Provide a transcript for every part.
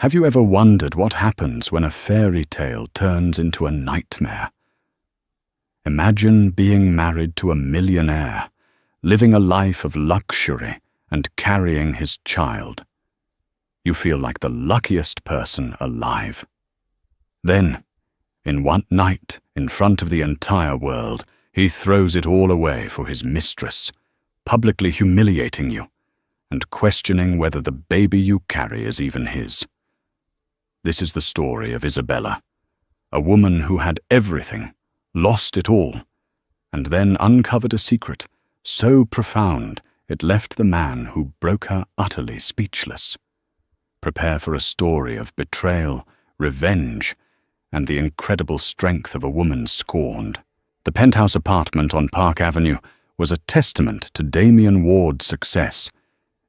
Have you ever wondered what happens when a fairy tale turns into a nightmare? Imagine being married to a millionaire, living a life of luxury and carrying his child. You feel like the luckiest person alive. Then, in one night, in front of the entire world, he throws it all away for his mistress, publicly humiliating you and questioning whether the baby you carry is even his. This is the story of Isabella, a woman who had everything, lost it all, and then uncovered a secret so profound it left the man who broke her utterly speechless. Prepare for a story of betrayal, revenge, and the incredible strength of a woman scorned. The penthouse apartment on Park Avenue was a testament to Damien Ward's success.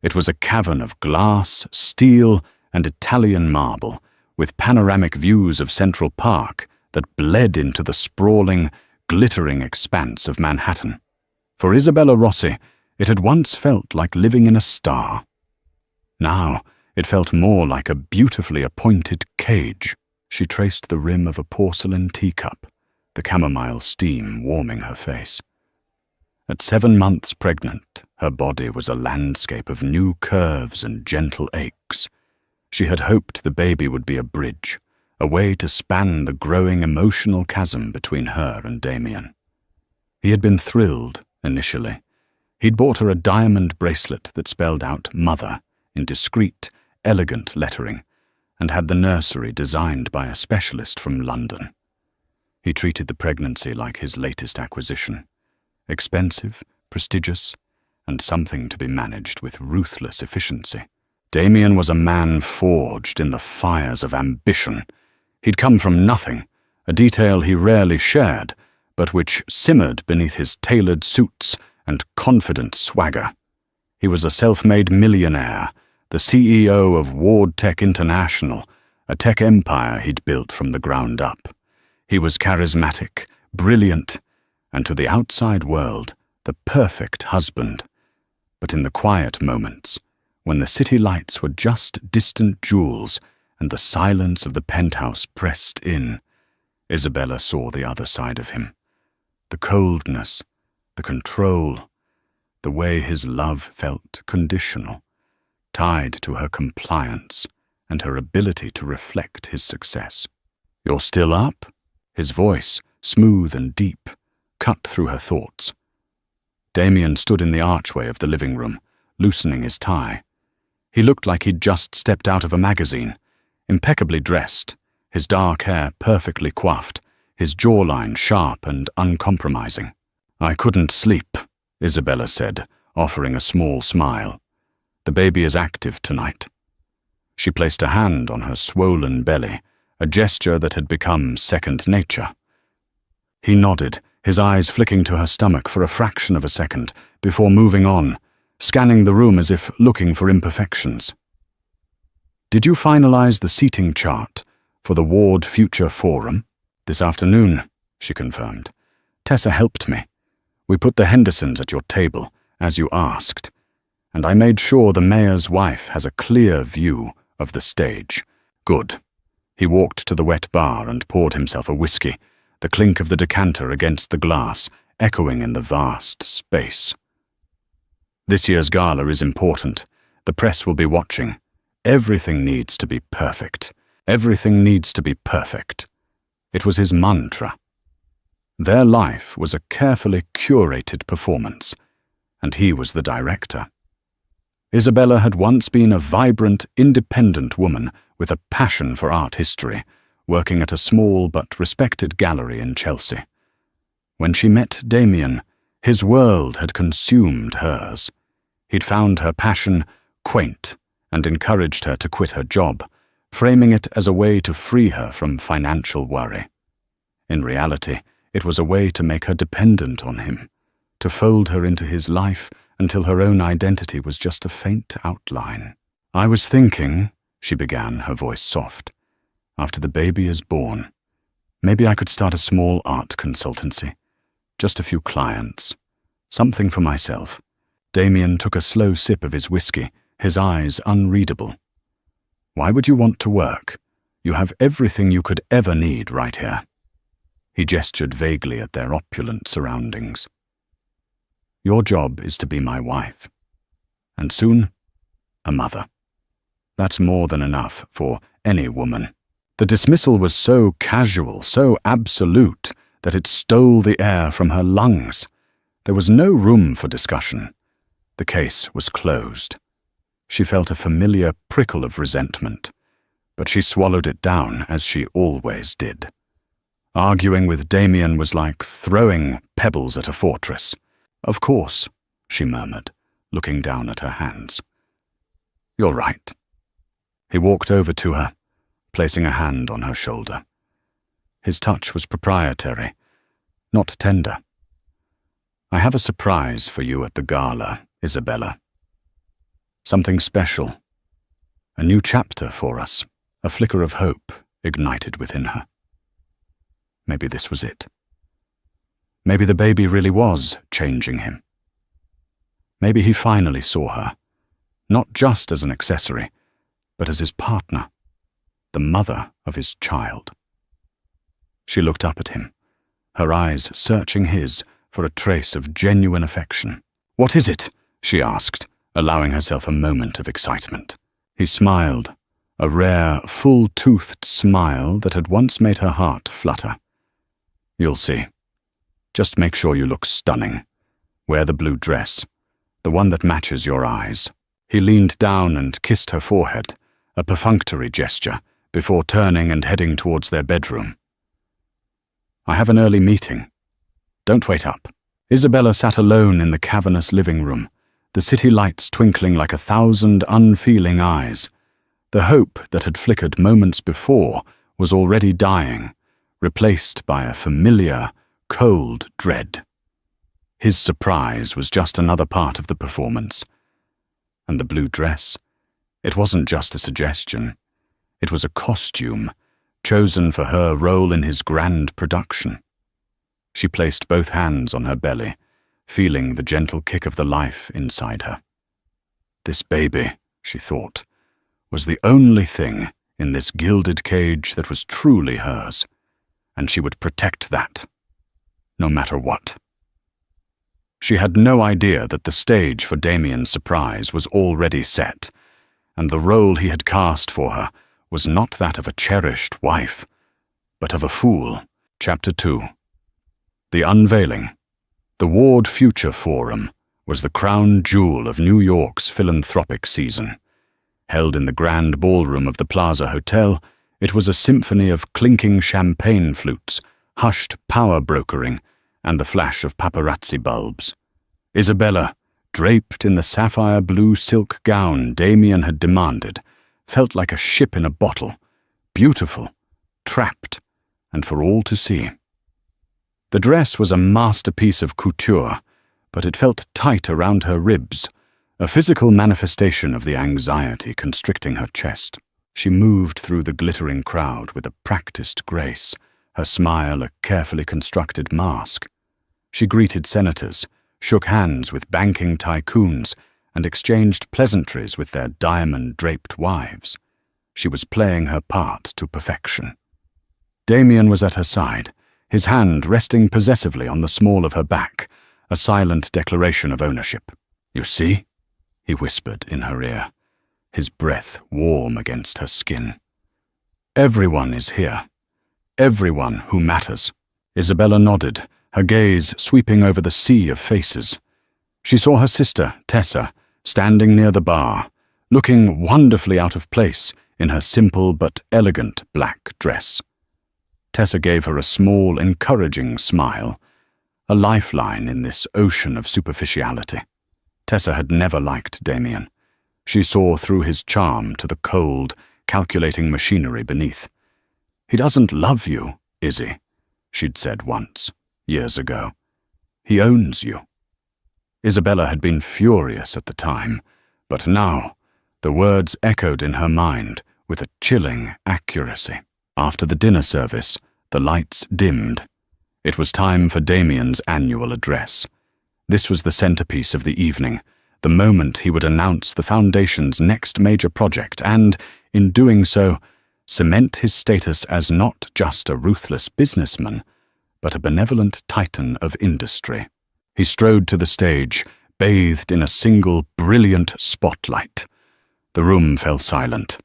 It was a cavern of glass, steel, and Italian marble, with panoramic views of Central Park that bled into the sprawling, glittering expanse of Manhattan. For Isabella Rossi, it had once felt like living in a star. Now, it felt more like a beautifully appointed cage. She traced the rim of a porcelain teacup, the chamomile steam warming her face. At 7 months pregnant, her body was a landscape of new curves and gentle aches. She had hoped the baby would be a bridge, a way to span the growing emotional chasm between her and Damien. He had been thrilled, initially. He'd bought her a diamond bracelet that spelled out "Mother" in discreet, elegant lettering, and had the nursery designed by a specialist from London. He treated the pregnancy like his latest acquisition, expensive, prestigious, and something to be managed with ruthless efficiency. Damien was a man forged in the fires of ambition. He'd come from nothing, a detail he rarely shared, but which simmered beneath his tailored suits and confident swagger. He was a self-made millionaire, the CEO of Ward Tech International, a tech empire he'd built from the ground up. He was charismatic, brilliant, and to the outside world, the perfect husband. But in the quiet moments, when the city lights were just distant jewels and the silence of the penthouse pressed in, Isabella saw the other side of him. The coldness, the control, the way his love felt conditional, tied to her compliance and her ability to reflect his success. "You're still up?" His voice, smooth and deep, cut through her thoughts. Damien stood in the archway of the living room, loosening his tie. He looked like he'd just stepped out of a magazine, impeccably dressed, his dark hair perfectly coiffed, his jawline sharp and uncompromising. "I couldn't sleep," Isabella said, offering a small smile. "The baby is active tonight." She placed a hand on her swollen belly, a gesture that had become second nature. He nodded, his eyes flicking to her stomach for a fraction of a second before moving on, scanning the room as if looking for imperfections. "Did you finalize the seating chart for the Ward Future Forum?" "This afternoon," she confirmed. "Tessa helped me. We put the Hendersons at your table, as you asked, and I made sure the mayor's wife has a clear view of the stage." "Good." He walked to the wet bar and poured himself a whiskey, the clink of the decanter against the glass echoing in the vast space. "This year's gala is important. The press will be watching. Everything needs to be perfect. Everything needs to be perfect." It was his mantra. Their life was a carefully curated performance, and he was the director. Isabella had once been a vibrant, independent woman with a passion for art history, working at a small but respected gallery in Chelsea. When she met Damien, his world had consumed hers. He'd found her passion quaint and encouraged her to quit her job, framing it as a way to free her from financial worry. In reality, it was a way to make her dependent on him, to fold her into his life until her own identity was just a faint outline. "I was thinking," she began, her voice soft, "after the baby is born, maybe I could start a small art consultancy. Just a few clients. Something for myself." Damien took a slow sip of his whiskey, his eyes unreadable. Why would you want to work? You have everything you could ever need right here." He gestured vaguely at their opulent surroundings. "Your job is to be my wife. And soon, a mother. That's more than enough for any woman." The dismissal was so casual, so absolute, that it stole the air from her lungs. There was no room for discussion. The case was closed. She felt a familiar prickle of resentment, but she swallowed it down as she always did. Arguing with Damien was like throwing pebbles at a fortress. "Of course," she murmured, looking down at her hands. "You're right." He walked over to her, placing a hand on her shoulder. His touch was proprietary, not tender. "I have a surprise for you at the gala, Isabella. Something special. A new chapter for us." A flicker of hope ignited within her. Maybe this was it. Maybe the baby really was changing him. Maybe he finally saw her, not just as an accessory, but as his partner, the mother of his child. She looked up at him, her eyes searching his for a trace of genuine affection. "What is it?" she asked, allowing herself a moment of excitement. He smiled, a rare, full-toothed smile that had once made her heart flutter. "You'll see. Just make sure you look stunning. Wear the blue dress, the one that matches your eyes." He leaned down and kissed her forehead, a perfunctory gesture, before turning and heading towards their bedroom. "I have an early meeting. Don't wait up." Isabella sat alone in the cavernous living room, the city lights twinkling like 1,000 unfeeling eyes. The hope that had flickered moments before was already dying, replaced by a familiar, cold dread. His surprise was just another part of the performance. And the blue dress, it wasn't just a suggestion. It was a costume, chosen for her role in his grand production. She placed both hands on her belly, feeling the gentle kick of the life inside her. This baby, she thought, was the only thing in this gilded cage that was truly hers, and she would protect that, no matter what. She had no idea that the stage for Damien's surprise was already set, and the role he had cast for her was not that of a cherished wife, but of a fool. Chapter 2. The Unveiling. The Ward Future Forum was the crown jewel of New York's philanthropic season. Held in the grand ballroom of the Plaza Hotel, it was a symphony of clinking champagne flutes, hushed power brokering, and the flash of paparazzi bulbs. Isabella, draped in the sapphire blue silk gown Damien had demanded, felt like a ship in a bottle, beautiful, trapped, and for all to see. The dress was a masterpiece of couture, but it felt tight around her ribs, a physical manifestation of the anxiety constricting her chest. She moved through the glittering crowd with a practiced grace, her smile a carefully constructed mask. She greeted senators, shook hands with banking tycoons, and exchanged pleasantries with their diamond-draped wives. She was playing her part to perfection. Damien was at her side, his hand resting possessively on the small of her back, a silent declaration of ownership. "You see?" he whispered in her ear, his breath warm against her skin. "Everyone is here. Everyone who matters." Isabella nodded, her gaze sweeping over the sea of faces. She saw her sister, Tessa, standing near the bar, looking wonderfully out of place in her simple but elegant black dress. Tessa gave her a small, encouraging smile, a lifeline in this ocean of superficiality. Tessa had never liked Damien. She saw through his charm to the cold, calculating machinery beneath. "He doesn't love you, Izzy," she'd said once, years ago. "He owns you." Isabella had been furious at the time, but now the words echoed in her mind with a chilling accuracy. After the dinner service, the lights dimmed. It was time for Damien's annual address. This was the centerpiece of the evening, the moment he would announce the Foundation's next major project and, in doing so, cement his status as not just a ruthless businessman, but a benevolent titan of industry. He strode to the stage, bathed in a single brilliant spotlight. The room fell silent.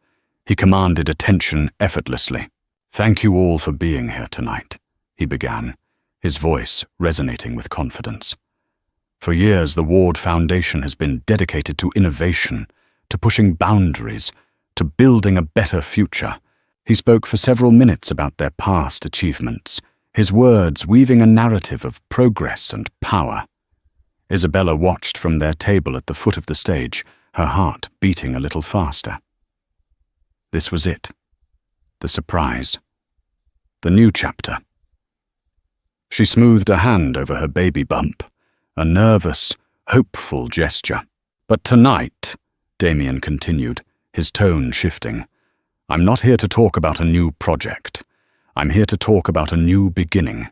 He commanded attention effortlessly. "Thank you all for being here tonight," he began, his voice resonating with confidence. "For years, the Ward Foundation has been dedicated to innovation, to pushing boundaries, to building a better future." He spoke for several minutes about their past achievements, his words weaving a narrative of progress and power. Isabella watched from their table at the foot of the stage, her heart beating a little faster. This was it. The surprise. The new chapter. She smoothed a hand over her baby bump, a nervous, hopeful gesture. "But tonight," Damien continued, his tone shifting, "I'm not here to talk about a new project. I'm here to talk about a new beginning.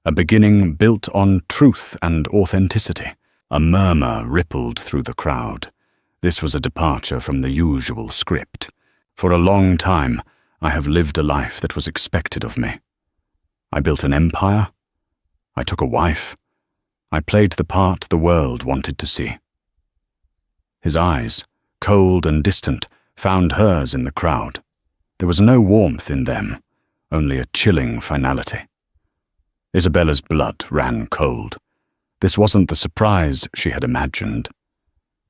A beginning built on truth and authenticity." A murmur rippled through the crowd. This was a departure from the usual script. For a long time, I have lived a life that was expected of me. I built an empire. I took a wife. I played the part the world wanted to see. His eyes, cold and distant, found hers in the crowd. There was no warmth in them, only a chilling finality. Isabella's blood ran cold. This wasn't the surprise she had imagined.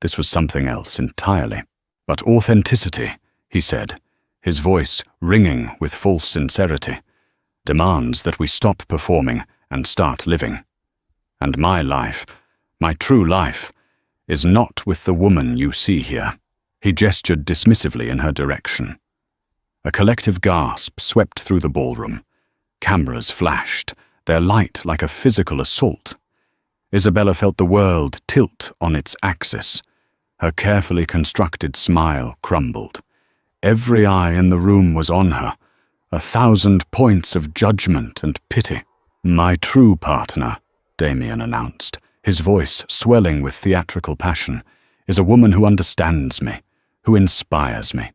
This was something else entirely. "But authenticity," he said, his voice ringing with false sincerity, "demands that we stop performing and start living. And my life, my true life, is not with the woman you see here." He gestured dismissively in her direction. A collective gasp swept through the ballroom. Cameras flashed, their light like a physical assault. Isabella felt the world tilt on its axis. Her carefully constructed smile crumbled. Every eye in the room was on her, 1,000 points of judgment and pity. "My true partner," Damien announced, his voice swelling with theatrical passion, "is a woman who understands me, who inspires me.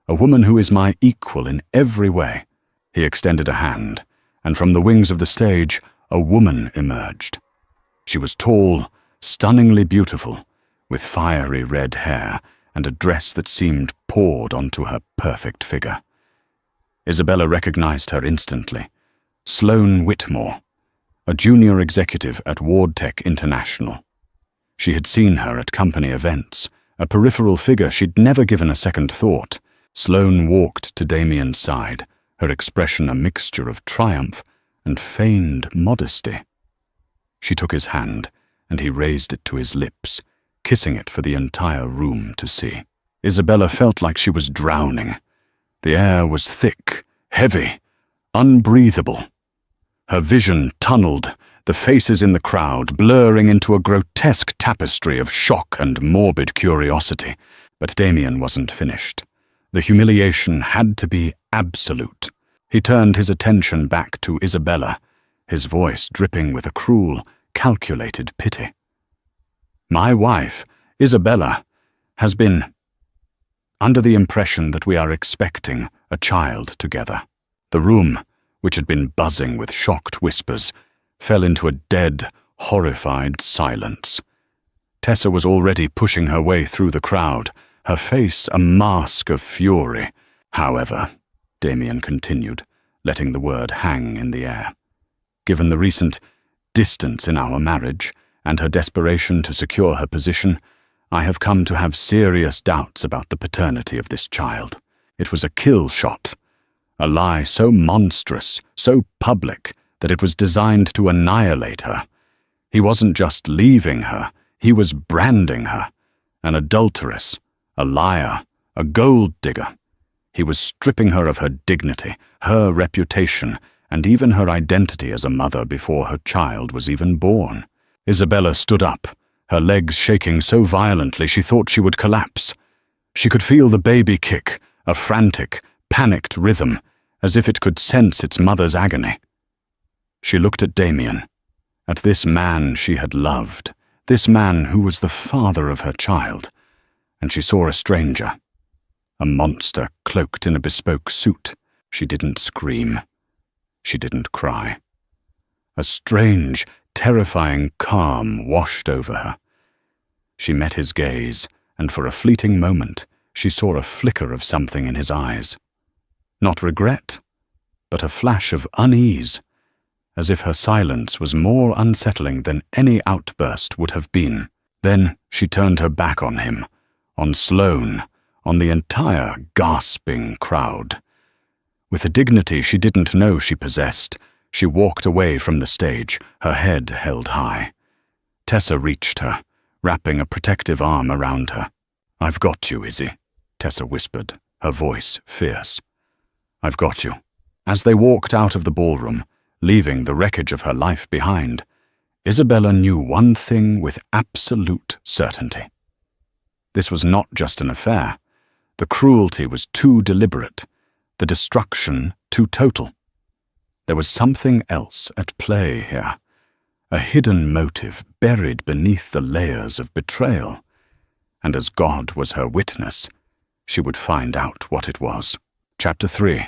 A woman who is my equal in every way." He extended a hand, and from the wings of the stage, a woman emerged. She was tall, stunningly beautiful, with fiery red hair and a dress that seemed poured onto her perfect figure. Isabella recognized her instantly. Sloane Whitmore, a junior executive at WardTech International. She had seen her at company events, a peripheral figure she'd never given a second thought. Sloane walked to Damien's side, her expression a mixture of triumph and feigned modesty. She took his hand, and he raised it to his lips, kissing it for the entire room to see. Isabella felt like she was drowning. The air was thick, heavy, unbreathable. Her vision tunneled, the faces in the crowd blurring into a grotesque tapestry of shock and morbid curiosity. But Damien wasn't finished. The humiliation had to be absolute. He turned his attention back to Isabella, his voice dripping with a cruel, calculated pity. "My wife, Isabella, has been under the impression that we are expecting a child together." The room, which had been buzzing with shocked whispers, fell into a dead, horrified silence. Tessa was already pushing her way through the crowd, her face a mask of fury. "However," Damien continued, letting the word hang in the air, "given the recent distance in our marriage and her desperation to secure her position, I have come to have serious doubts about the paternity of this child. It was a kill shot, a lie so monstrous, so public, that it was designed to annihilate her. He wasn't just leaving her, he was branding her, an adulteress, a liar, a gold digger. He was stripping her of her dignity, her reputation, and even her identity as a mother before her child was even born." Isabella stood up, her legs shaking so violently she thought she would collapse. She could feel the baby kick, a frantic, panicked rhythm, as if it could sense its mother's agony. She looked at Damien, at this man she had loved, this man who was the father of her child, and she saw a stranger, a monster cloaked in a bespoke suit. She didn't scream. She didn't cry. A strange, terrifying calm washed over her. She met his gaze, and for a fleeting moment, she saw a flicker of something in his eyes. Not regret, but a flash of unease, as if her silence was more unsettling than any outburst would have been. Then she turned her back on him, on Sloane, on the entire gasping crowd. With a dignity she didn't know she possessed, she walked away from the stage, her head held high. Tessa reached her, wrapping a protective arm around her. "I've got you, Izzy," Tessa whispered, her voice fierce. "I've got you." As they walked out of the ballroom, leaving the wreckage of her life behind, Isabella knew one thing with absolute certainty. This was not just an affair. The cruelty was too deliberate, the destruction too total. There was something else at play here, a hidden motive buried beneath the layers of betrayal, and as God was her witness, she would find out what it was. Chapter 3.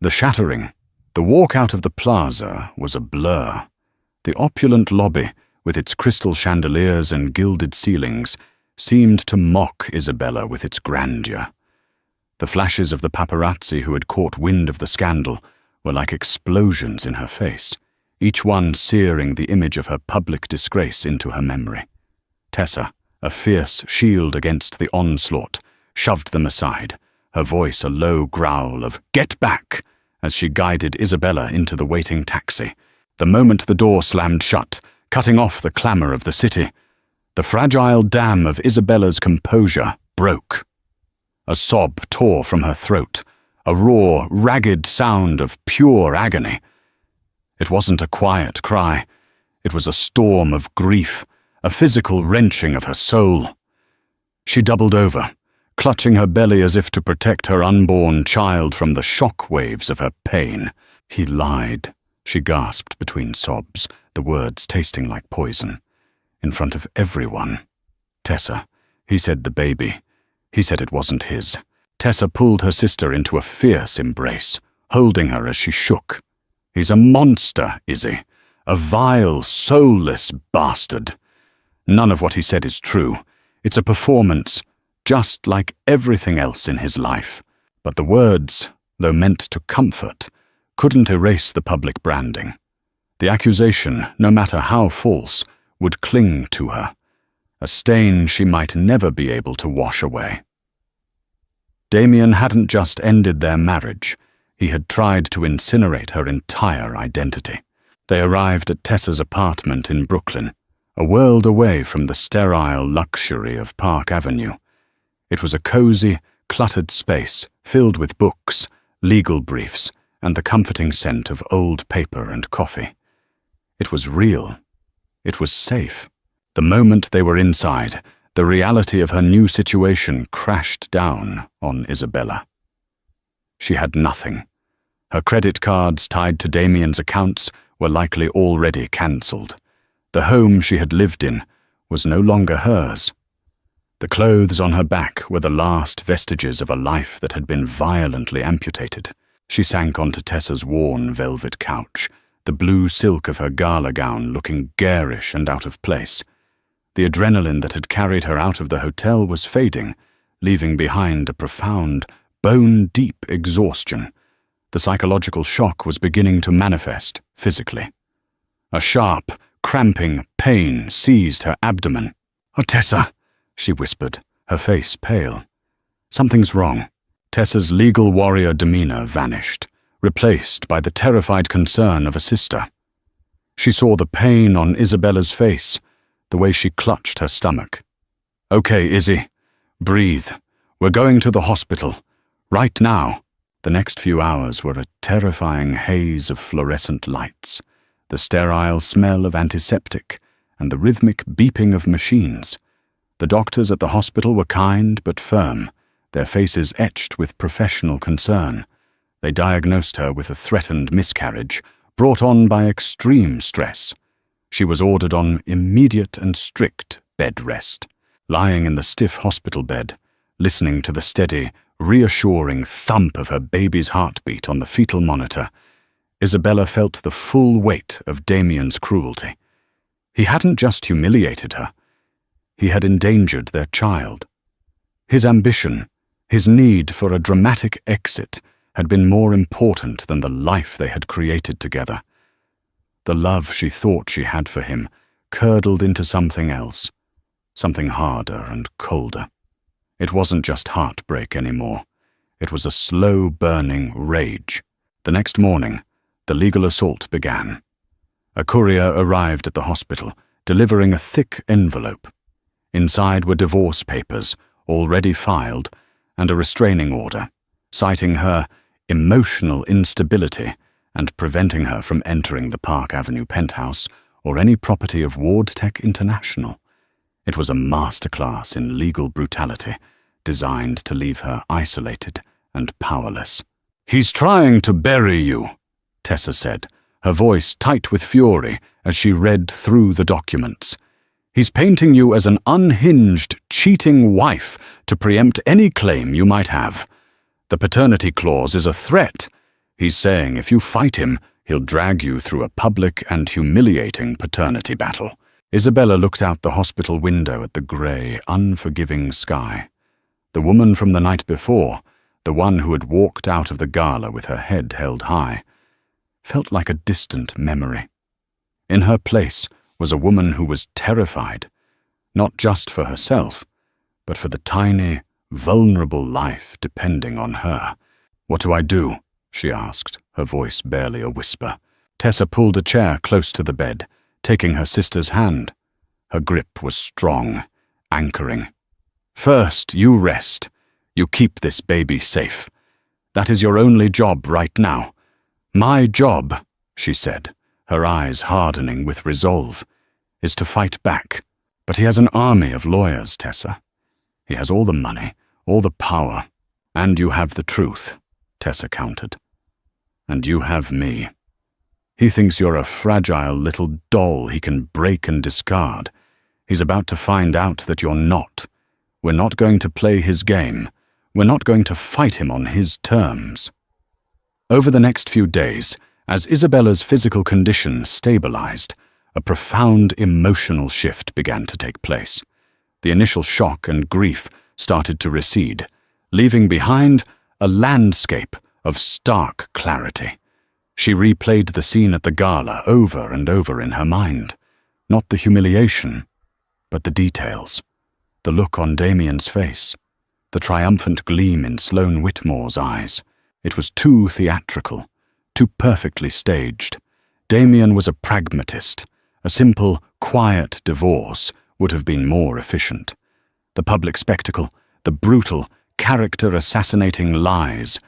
The shattering. The walk out of the plaza was a blur. The opulent lobby, with its crystal chandeliers and gilded ceilings, seemed to mock Isabella with its grandeur. The flashes of the paparazzi who had caught wind of the scandal were like explosions in her face, each one searing the image of her public disgrace into her memory. Tessa, a fierce shield against the onslaught, shoved them aside, her voice a low growl of "Get back!" as she guided Isabella into the waiting taxi. The moment the door slammed shut, cutting off the clamor of the city, the fragile dam of Isabella's composure broke. A sob tore from her throat, a raw, ragged sound of pure agony. It wasn't a quiet cry. It was a storm of grief, a physical wrenching of her soul. She doubled over, clutching her belly as if to protect her unborn child from the shock waves of her pain. "He lied," she gasped between sobs, the words tasting like poison. "In front of everyone. Tessa, he said the baby. He said it wasn't his." Tessa pulled her sister into a fierce embrace, holding her as she shook. "He's a monster, Izzy. A vile, soulless bastard. None of what he said is true. It's a performance, just like everything else in his life. But the words, though meant to comfort, couldn't erase the public branding. The accusation, no matter how false, would cling to her, a stain she might never be able to wash away. Damien hadn't just ended their marriage. He had tried to incinerate her entire identity. They arrived at Tessa's apartment in Brooklyn, a world away from the sterile luxury of Park Avenue. It was a cozy, cluttered space filled with books, legal briefs, and the comforting scent of old paper and coffee. It was real. It was safe. The moment they were inside, the reality of her new situation crashed down on Isabella. She had nothing. Her credit cards tied to Damien's accounts were likely already cancelled. The home she had lived in was no longer hers. The clothes on her back were the last vestiges of a life that had been violently amputated. She sank onto Tessa's worn velvet couch, the blue silk of her gala gown looking garish and out of place. The adrenaline that had carried her out of the hotel was fading, leaving behind a profound, bone-deep exhaustion. The psychological shock was beginning to manifest physically. A sharp, cramping pain seized her abdomen. "Oh, Tessa," she whispered, her face pale. "Something's wrong." Tessa's legal warrior demeanor vanished, replaced by the terrified concern of a sister. She saw the pain on Isabella's face, the way she clutched her stomach. "Okay, Izzy. Breathe. We're going to the hospital. Right now." The next few hours were a terrifying haze of fluorescent lights, the sterile smell of antiseptic, and the rhythmic beeping of machines. The doctors at the hospital were kind but firm, their faces etched with professional concern. They diagnosed her with a threatened miscarriage, brought on by extreme stress. She was ordered on immediate and strict bed rest. Lying in the stiff hospital bed, listening to the steady, reassuring thump of her baby's heartbeat on the fetal monitor, Isabella felt the full weight of Damien's cruelty. He hadn't just humiliated her. He had endangered their child. His ambition, his need for a dramatic exit, had been more important than the life they had created together. The love she thought she had for him curdled into something else, something harder and colder. It wasn't just heartbreak anymore. It was a slow-burning rage. The next morning, the legal assault began. A courier arrived at the hospital, delivering a thick envelope. Inside were divorce papers, already filed, and a restraining order, citing her emotional instability and preventing her from entering the Park Avenue penthouse or any property of Wardtech International. It was a masterclass in legal brutality, designed to leave her isolated and powerless. "He's trying to bury you," Tessa said, her voice tight with fury as she read through the documents. "He's painting you as an unhinged, cheating wife to preempt any claim you might have. The paternity clause is a threat. He's saying if you fight him, he'll drag you through a public and humiliating paternity battle." Isabella looked out the hospital window at the grey, unforgiving sky. The woman from the night before, the one who had walked out of the gala with her head held high, felt like a distant memory. In her place was a woman who was terrified, not just for herself, but for the tiny, vulnerable life depending on her. "What do I do?" she asked, her voice barely a whisper. Tessa pulled a chair close to the bed, taking her sister's hand. Her grip was strong, anchoring. "First, you rest. You keep this baby safe. That is your only job right now. My job," she said, her eyes hardening with resolve, "is to fight back. But he has an army of lawyers, Tessa. He has all the money, all the power. And you have the truth," Tessa countered. "And you have me. He thinks you're a fragile little doll he can break and discard. He's about to find out that you're not. We're not going to play his game. We're not going to fight him on his terms." Over the next few days, as Isabella's physical condition stabilized, a profound emotional shift began to take place. The initial shock and grief started to recede, leaving behind a landscape of stark clarity. She replayed the scene at the gala over and over in her mind. Not the humiliation, but the details. The look on Damien's face, the triumphant gleam in Sloane Whitmore's eyes. It was too theatrical, too perfectly staged. Damien was a pragmatist. A simple, quiet divorce would have been more efficient. The public spectacle, the brutal, character-assassinating lies,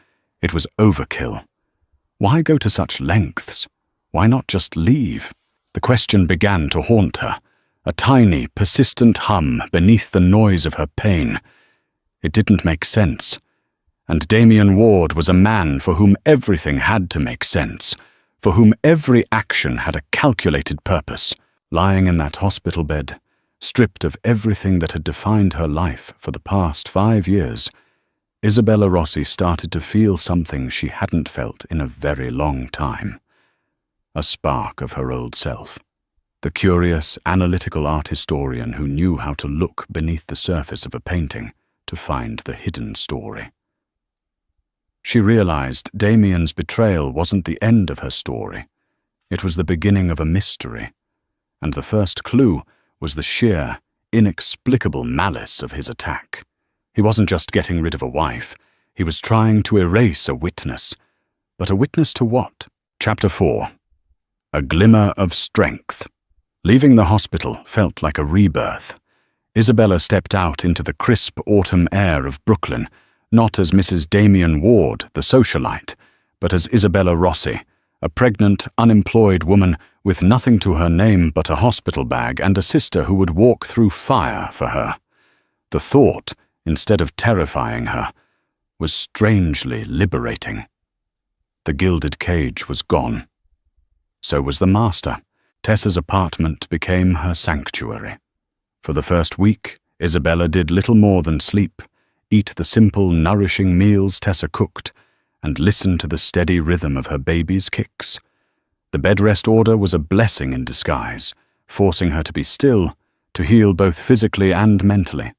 it was overkill. Why go to such lengths? Why not just leave? The question began to haunt her, a tiny, persistent hum beneath the noise of her pain. It didn't make sense. And Damien Ward was a man for whom everything had to make sense, for whom every action had a calculated purpose. Lying in that hospital bed, stripped of everything that had defined her life for the past 5 years, Isabella Rossi started to feel something she hadn't felt in a very long time. A spark of her old self. The curious, analytical art historian who knew how to look beneath the surface of a painting to find the hidden story. She realized Damien's betrayal wasn't the end of her story. It was the beginning of a mystery. And the first clue was the sheer, inexplicable malice of his attack. He wasn't just getting rid of a wife. He was trying to erase a witness. But a witness to what? Chapter 4. A glimmer of strength. Leaving the hospital felt like a rebirth. Isabella stepped out into the crisp autumn air of Brooklyn, not as Mrs. Damien Ward, the socialite, but as Isabella Rossi, a pregnant, unemployed woman with nothing to her name but a hospital bag and a sister who would walk through fire for her. The thought, instead of terrifying her, was strangely liberating. The gilded cage was gone. So was the master. Tessa's apartment became her sanctuary. For the first week, Isabella did little more than sleep, eat the simple, nourishing meals Tessa cooked, and listen to the steady rhythm of her baby's kicks. The bed rest order was a blessing in disguise, forcing her to be still, to heal both physically and mentally.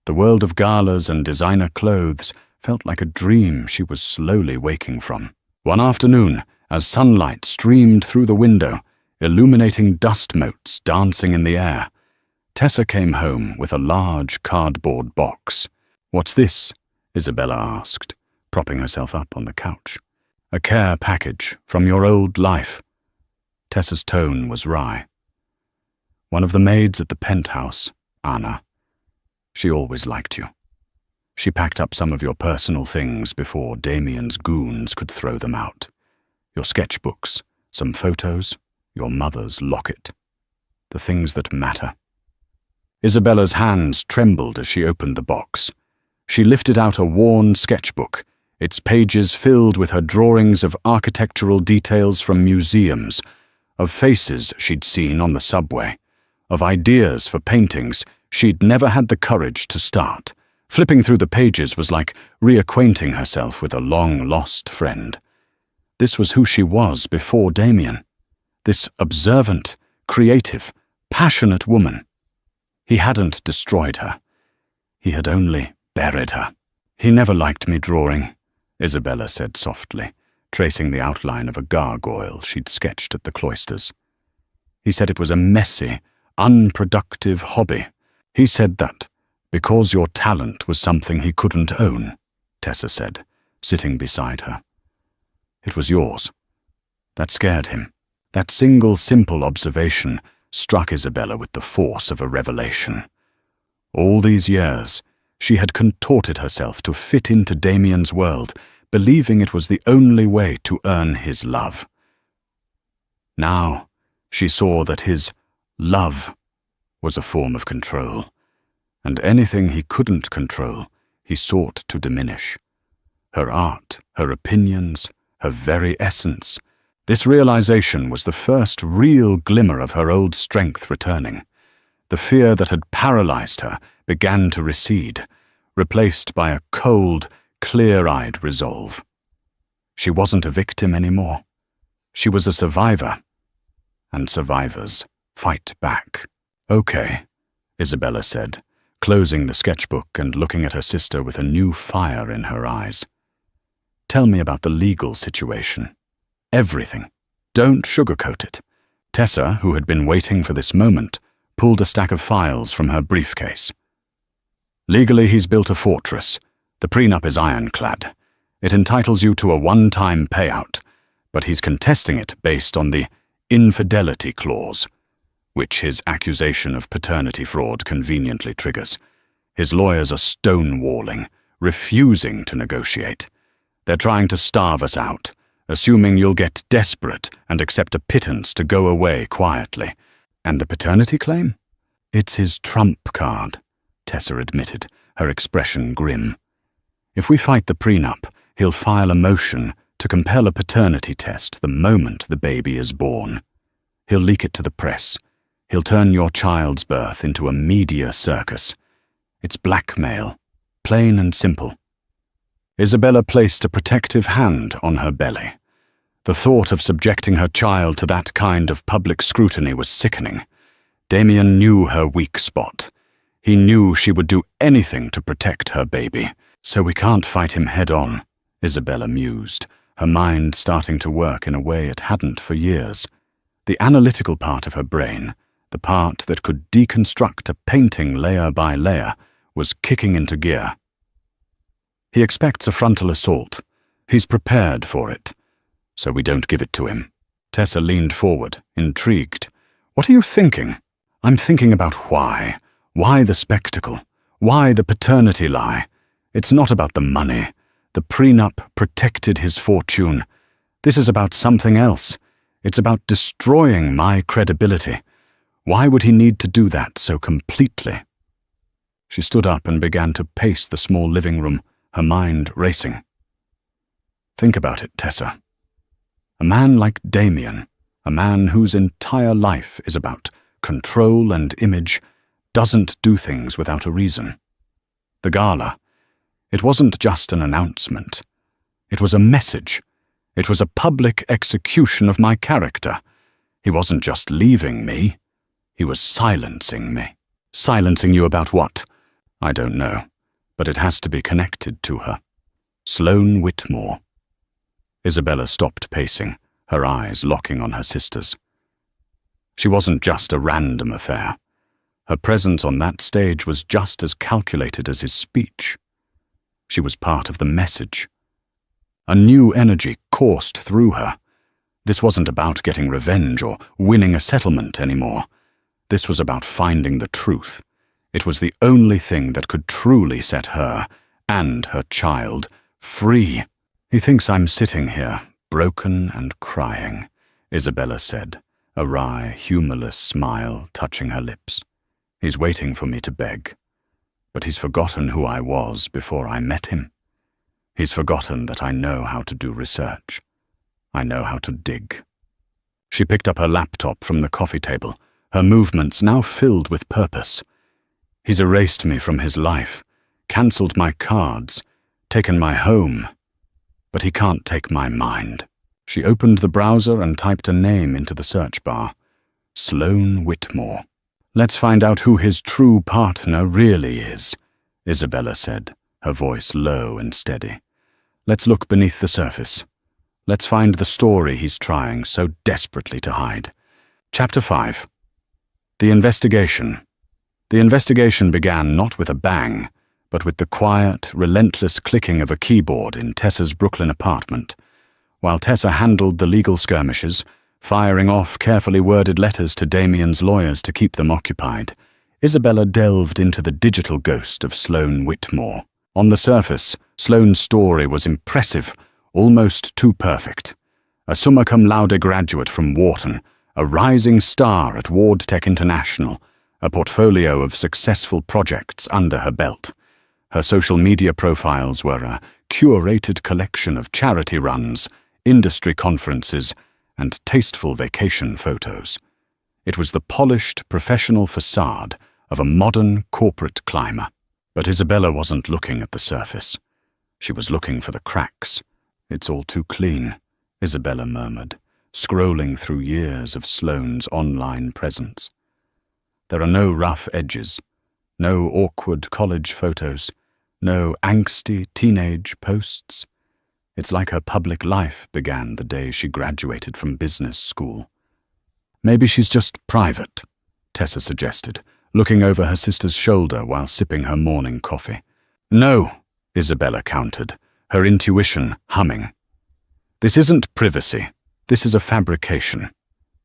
The world of galas and designer clothes felt like a dream she was slowly waking from. One afternoon, as sunlight streamed through the window, illuminating dust motes dancing in the air, Tessa came home with a large cardboard box. "What's this?" Isabella asked, propping herself up on the couch. "A care package from your old life." Tessa's tone was wry. "One of the maids at the penthouse, Anna. She always liked you. She packed up some of your personal things before Damien's goons could throw them out. Your sketchbooks, some photos, your mother's locket. The things that matter." Isabella's hands trembled as she opened the box. She lifted out a worn sketchbook, its pages filled with her drawings of architectural details from museums, of faces she'd seen on the subway, of ideas for paintings she'd never had the courage to start. Flipping through the pages was like reacquainting herself with a long-lost friend. This was who she was before Damien. This observant, creative, passionate woman. He hadn't destroyed her. He had only buried her. "He never liked me drawing," Isabella said softly, tracing the outline of a gargoyle she'd sketched at the cloisters. "He said it was a messy, unproductive hobby. He said that because your talent was something he couldn't own," Tessa said, sitting beside her. "It was yours." That scared him. That single simple observation struck Isabella with the force of a revelation. All these years, she had contorted herself to fit into Damien's world, believing it was the only way to earn his love. Now, she saw that his love was a form of control, and anything he couldn't control, he sought to diminish. Her art, her opinions, her very essence. This realization was the first real glimmer of her old strength returning. The fear that had paralyzed her began to recede, replaced by a cold, clear-eyed resolve. She wasn't a victim anymore. She was a survivor, and survivors fight back. "Okay," Isabella said, closing the sketchbook and looking at her sister with a new fire in her eyes. "Tell me about the legal situation. Everything. Don't sugarcoat it." Tessa, who had been waiting for this moment, pulled a stack of files from her briefcase. "Legally, he's built a fortress. The prenup is ironclad. It entitles you to a one-time payout, but he's contesting it based on the infidelity clause, which his accusation of paternity fraud conveniently triggers. His lawyers are stonewalling, refusing to negotiate. They're trying to starve us out, assuming you'll get desperate and accept a pittance to go away quietly. And the paternity claim? It's his trump card," Tessa admitted, her expression grim. "If we fight the prenup, he'll file a motion to compel a paternity test the moment the baby is born. He'll leak it to the press. He'll turn your child's birth into a media circus. It's blackmail, plain and simple." Isabella placed a protective hand on her belly. The thought of subjecting her child to that kind of public scrutiny was sickening. Damien knew her weak spot. He knew she would do anything to protect her baby. "So we can't fight him head-on," Isabella mused, her mind starting to work in a way it hadn't for years. The analytical part of her brain, the part that could deconstruct a painting layer by layer, was kicking into gear. "He expects a frontal assault. He's prepared for it. So we don't give it to him." Tessa leaned forward, intrigued. "What are you thinking?" "I'm thinking about why. Why the spectacle? Why the paternity lie? It's not about the money. The prenup protected his fortune. This is about something else. It's about destroying my credibility. Why would he need to do that so completely?" She stood up and began to pace the small living room, her mind racing. "Think about it, Tessa. A man like Damien, a man whose entire life is about control and image, doesn't do things without a reason. The gala, It wasn't just an announcement. It was a message. It was a public execution of my character. He wasn't just leaving me. He was silencing me. Silencing you about what? I don't know, but it has to be connected to her. Sloane Whitmore. Isabella stopped pacing, her eyes locking on her sister's. She wasn't just a random affair. Her presence on that stage was just as calculated as his speech. She was part of the message. A new energy coursed through her. This wasn't about getting revenge or winning a settlement anymore. This was about finding the truth. It was the only thing that could truly set her and her child free. He thinks I'm sitting here, broken and crying, Isabella said, a wry, humorless smile touching her lips. He's waiting for me to beg. But he's forgotten who I was before I met him. He's forgotten that I know how to do research. I know how to dig. She picked up her laptop from the coffee table, her movements now filled with purpose. He's erased me from his life, cancelled my cards, taken my home. But he can't take my mind. She opened the browser and typed a name into the search bar. Sloane Whitmore. Let's find out who his true partner really is, Isabella said, her voice low and steady. Let's look beneath the surface. Let's find the story he's trying so desperately to hide. Chapter 5. The investigation. The investigation began not with a bang, but with the quiet, relentless clicking of a keyboard in Tessa's Brooklyn apartment. While Tessa handled the legal skirmishes, firing off carefully worded letters to Damien's lawyers to keep them occupied, Isabella delved into the digital ghost of Sloane Whitmore. On the surface, Sloane's story was impressive, almost too perfect. A summa cum laude graduate from Wharton, a rising star at Ward Tech International, a portfolio of successful projects under her belt. Her social media profiles were a curated collection of charity runs, industry conferences, and tasteful vacation photos. It was the polished, professional facade of a modern corporate climber. But Isabella wasn't looking at the surface. She was looking for the cracks. It's all too clean, Isabella murmured, scrolling through years of Sloane's online presence. There are no rough edges, no awkward college photos, no angsty teenage posts. It's like her public life began the day she graduated from business school. Maybe she's just private, Tessa suggested, looking over her sister's shoulder while sipping her morning coffee. No, Isabella countered, her intuition humming. This isn't privacy. This is a fabrication.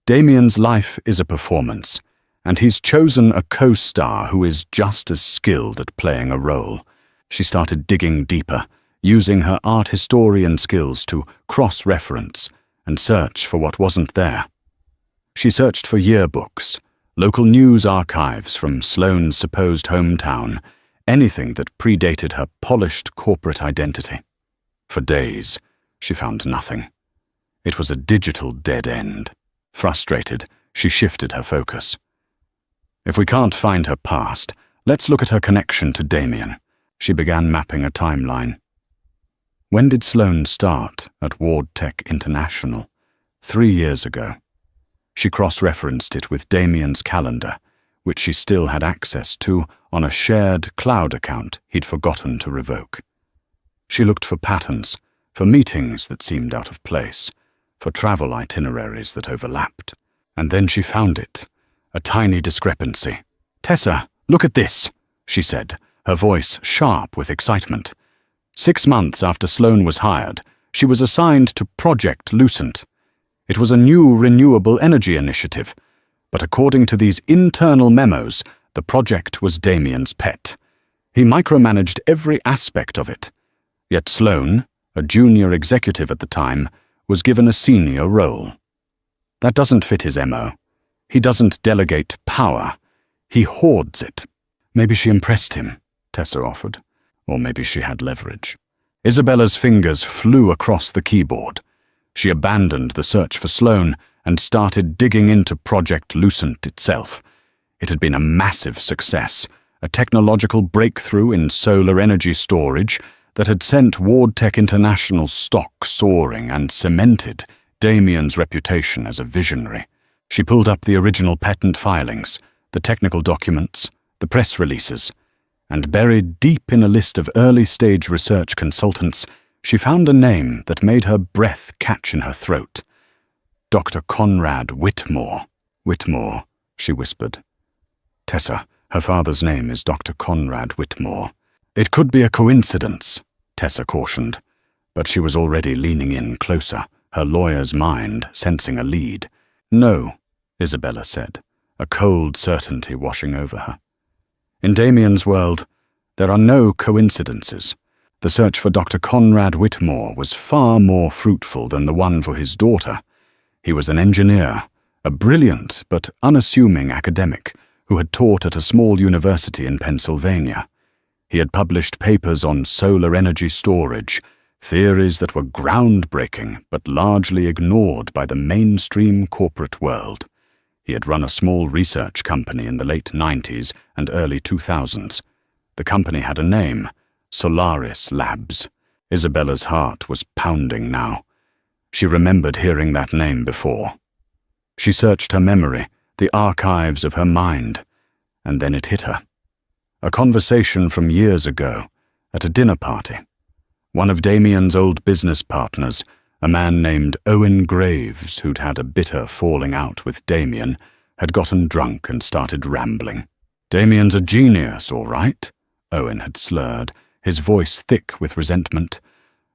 Damien's life is a performance, and he's chosen a co-star who is just as skilled at playing a role. She started digging deeper, using her art historian skills to cross-reference and search for what wasn't there. She searched for yearbooks, local news archives from Sloane's supposed hometown, anything that predated her polished corporate identity. For days, she found nothing. It was a digital dead end. Frustrated, she shifted her focus. If we can't find her past, let's look at her connection to Damien. She began mapping a timeline. When did Sloane start at Ward Tech International? 3 years ago. She cross-referenced it with Damien's calendar, which she still had access to on a shared cloud account he'd forgotten to revoke. She looked for patterns, for meetings that seemed out of place, for travel itineraries that overlapped. And then she found it, a tiny discrepancy. "Tessa, look at this," she said, her voice sharp with excitement. 6 months after Sloane was hired, she was assigned to Project Lucent. It was a new renewable energy initiative, but according to these internal memos, the project was Damien's pet. He micromanaged every aspect of it. Yet Sloane, a junior executive at the time, was given a senior role. That doesn't fit his MO. He doesn't delegate power. He hoards it. Maybe she impressed him, Tessa offered. Or maybe she had leverage. Isabella's fingers flew across the keyboard. She abandoned the search for Sloane and started digging into Project Lucent itself. It had been a massive success, a technological breakthrough in solar energy storage that had sent Wardtech International's stock soaring and cemented Damien's reputation as a visionary. She pulled up the original patent filings, the technical documents, the press releases, and buried deep in a list of early-stage research consultants, she found a name that made her breath catch in her throat. Dr. Conrad Whitmore. Whitmore, she whispered. Tessa, her father's name is Dr. Conrad Whitmore. It could be a coincidence, Tessa cautioned, but she was already leaning in closer, her lawyer's mind sensing a lead. No, Isabella said, a cold certainty washing over her. In Damien's world, there are no coincidences. The search for Dr. Conrad Whitmore was far more fruitful than the one for his daughter. He was an engineer, a brilliant but unassuming academic who had taught at a small university in Pennsylvania. He had published papers on solar energy storage, theories that were groundbreaking but largely ignored by the mainstream corporate world. He had run a small research company in the late 90s and early 2000s. The company had a name, Solaris Labs. Isabella's heart was pounding now. She remembered hearing that name before. She searched her memory, the archives of her mind, and then it hit her. A conversation from years ago, at a dinner party. One of Damien's old business partners, a man named Owen Graves, who'd had a bitter falling out with Damien, had gotten drunk and started rambling. Damien's a genius, all right, Owen had slurred, his voice thick with resentment.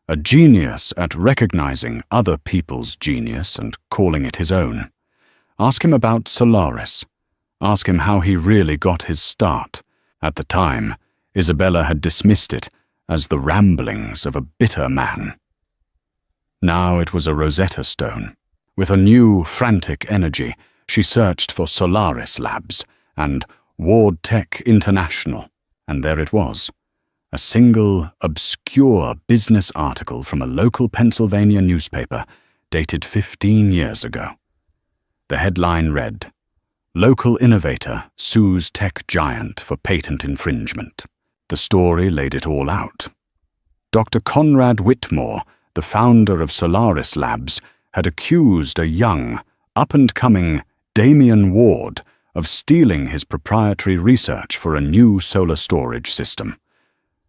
A genius at recognizing other people's genius and calling it his own. Ask him about Solaris. Ask him how he really got his start. At the time, Isabella had dismissed it as the ramblings of a bitter man. Now it was a Rosetta Stone. With a new, frantic energy, she searched for Solaris Labs and Wardtech International, and there it was. A single, obscure business article from a local Pennsylvania newspaper dated 15 years ago. The headline read, "Local Innovator Sues Tech Giant for Patent Infringement." The story laid it all out. Dr. Conrad Whitmore, the founder of Solaris Labs, had accused a young, up-and-coming Damien Ward of stealing his proprietary research for a new solar storage system.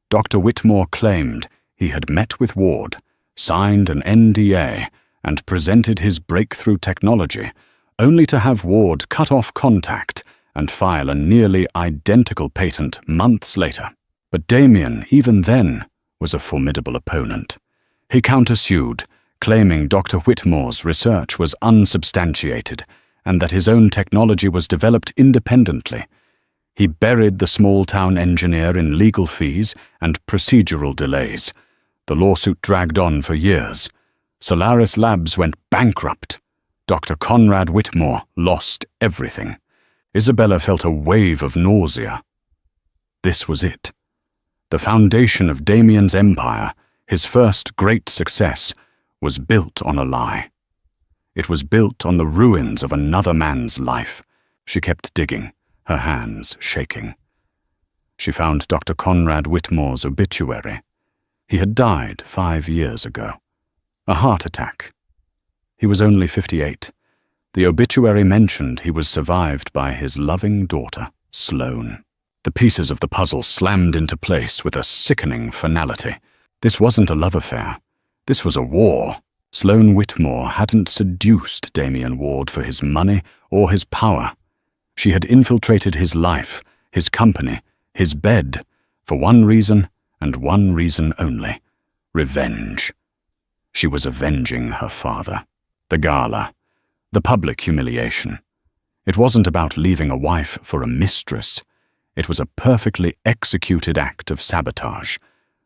Dr. Whitmore claimed he had met with Ward, signed an NDA, and presented his breakthrough technology, only to have Ward cut off contact and file a nearly identical patent months later. But Damien, even then, was a formidable opponent. He countersued, claiming Dr. Whitmore's research was unsubstantiated and that his own technology was developed independently. He buried the small-town engineer in legal fees and procedural delays. The lawsuit dragged on for years. Solaris Labs went bankrupt. Dr. Conrad Whitmore lost everything. Isabella felt a wave of nausea. This was it. The foundation of Damien's empire, his first great success, was built on a lie. It was built on the ruins of another man's life. She kept digging, her hands shaking. She found Dr. Conrad Whitmore's obituary. He had died 5 years ago. A heart attack. He was only 58. The obituary mentioned he was survived by his loving daughter, Sloane. The pieces of the puzzle slammed into place with a sickening finality. This wasn't a love affair. This was a war. Sloane Whitmore hadn't seduced Damien Ward for his money or his power. She had infiltrated his life, his company, his bed, for one reason and one reason only: revenge. She was avenging her father. The gala, the public humiliation. It wasn't about leaving a wife for a mistress. It was a perfectly executed act of sabotage.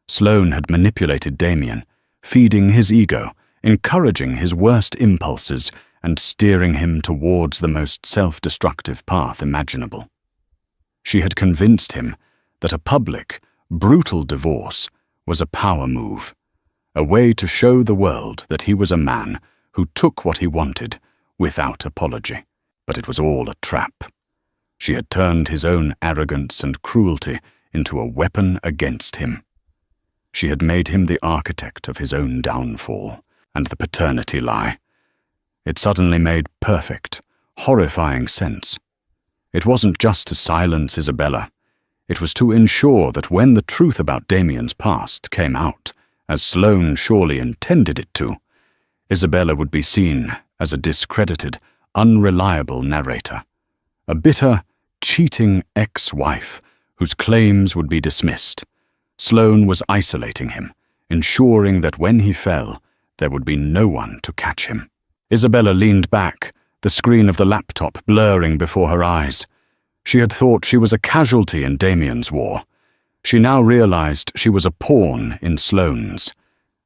Sloane had manipulated Damien, feeding his ego, encouraging his worst impulses, and steering him towards the most self-destructive path imaginable. She had convinced him that a public, brutal divorce was a power move, a way to show the world that he was a man who took what he wanted without apology. But it was all a trap. She had turned his own arrogance and cruelty into a weapon against him. She had made him the architect of his own downfall and the paternity lie. It suddenly made perfect, horrifying sense. It wasn't just to silence Isabella. It was to ensure that when the truth about Damien's past came out, as Sloane surely intended it to, Isabella would be seen as a discredited, unreliable narrator, a bitter, cheating ex-wife whose claims would be dismissed. Sloane was isolating him, ensuring that when he fell, there would be no one to catch him. Isabella leaned back, the screen of the laptop blurring before her eyes. She had thought she was a casualty in Damien's war. She now realized she was a pawn in Sloane's,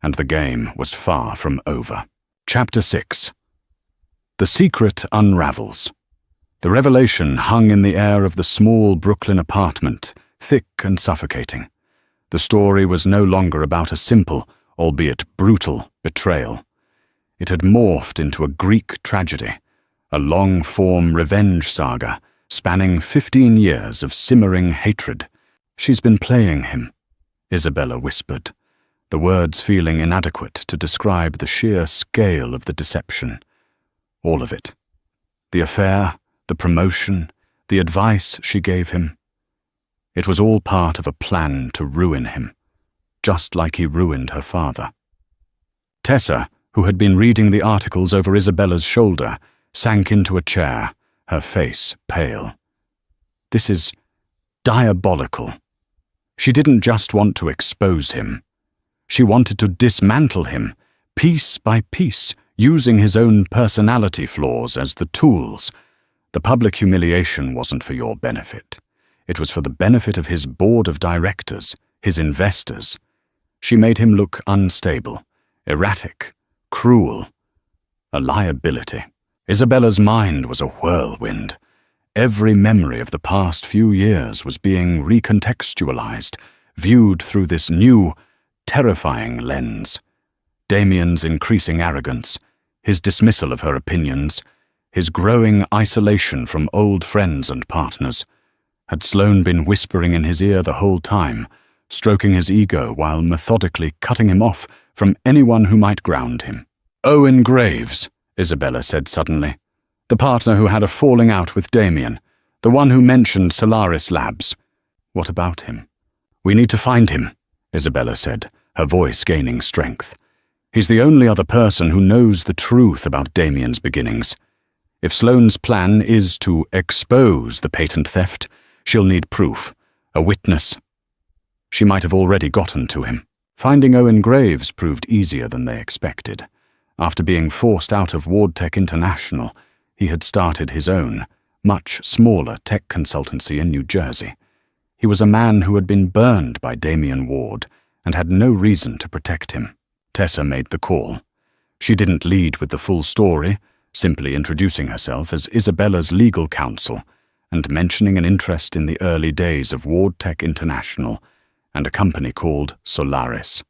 and the game was far from over. Chapter 6. The secret unravels. The revelation hung in the air of the small Brooklyn apartment, thick and suffocating. The story was no longer about a simple, albeit brutal, betrayal. It had morphed into a Greek tragedy, a long-form revenge saga spanning 15 years of simmering hatred. "She's been playing him," Isabella whispered, the words feeling inadequate to describe the sheer scale of the deception. All of it. The affair, the promotion, the advice she gave him. It was all part of a plan to ruin him, just like he ruined her father. Tessa, who had been reading the articles over Isabella's shoulder, sank into a chair, her face pale. This is diabolical. She didn't just want to expose him. She wanted to dismantle him, piece by piece, using his own personality flaws as the tools. The public humiliation wasn't for your benefit. It was for the benefit of his board of directors, his investors. She made him look unstable, erratic, cruel, a liability. Isabella's mind was a whirlwind. Every memory of the past few years was being recontextualized, viewed through this new, terrifying lens. Damien's increasing arrogance, his dismissal of her opinions, his growing isolation from old friends and partners. Had Sloane been whispering in his ear the whole time, stroking his ego while methodically cutting him off from anyone who might ground him? "Owen Graves," Isabella said suddenly. "The partner who had a falling out with Damien, the one who mentioned Solaris Labs. What about him?" "We need to find him," Isabella said, her voice gaining strength. "He's the only other person who knows the truth about Damien's beginnings. If Sloane's plan is to expose the patent theft, she'll need proof, a witness." She might have already gotten to him. Finding Owen Graves proved easier than they expected. After being forced out of WardTech International, he had started his own, much smaller tech consultancy in New Jersey. He was a man who had been burned by Damien Ward and had no reason to protect him. Tessa made the call. She didn't lead with the full story, simply introducing herself as Isabella's legal counsel and mentioning an interest in the early days of WardTech International and a company called Solaris.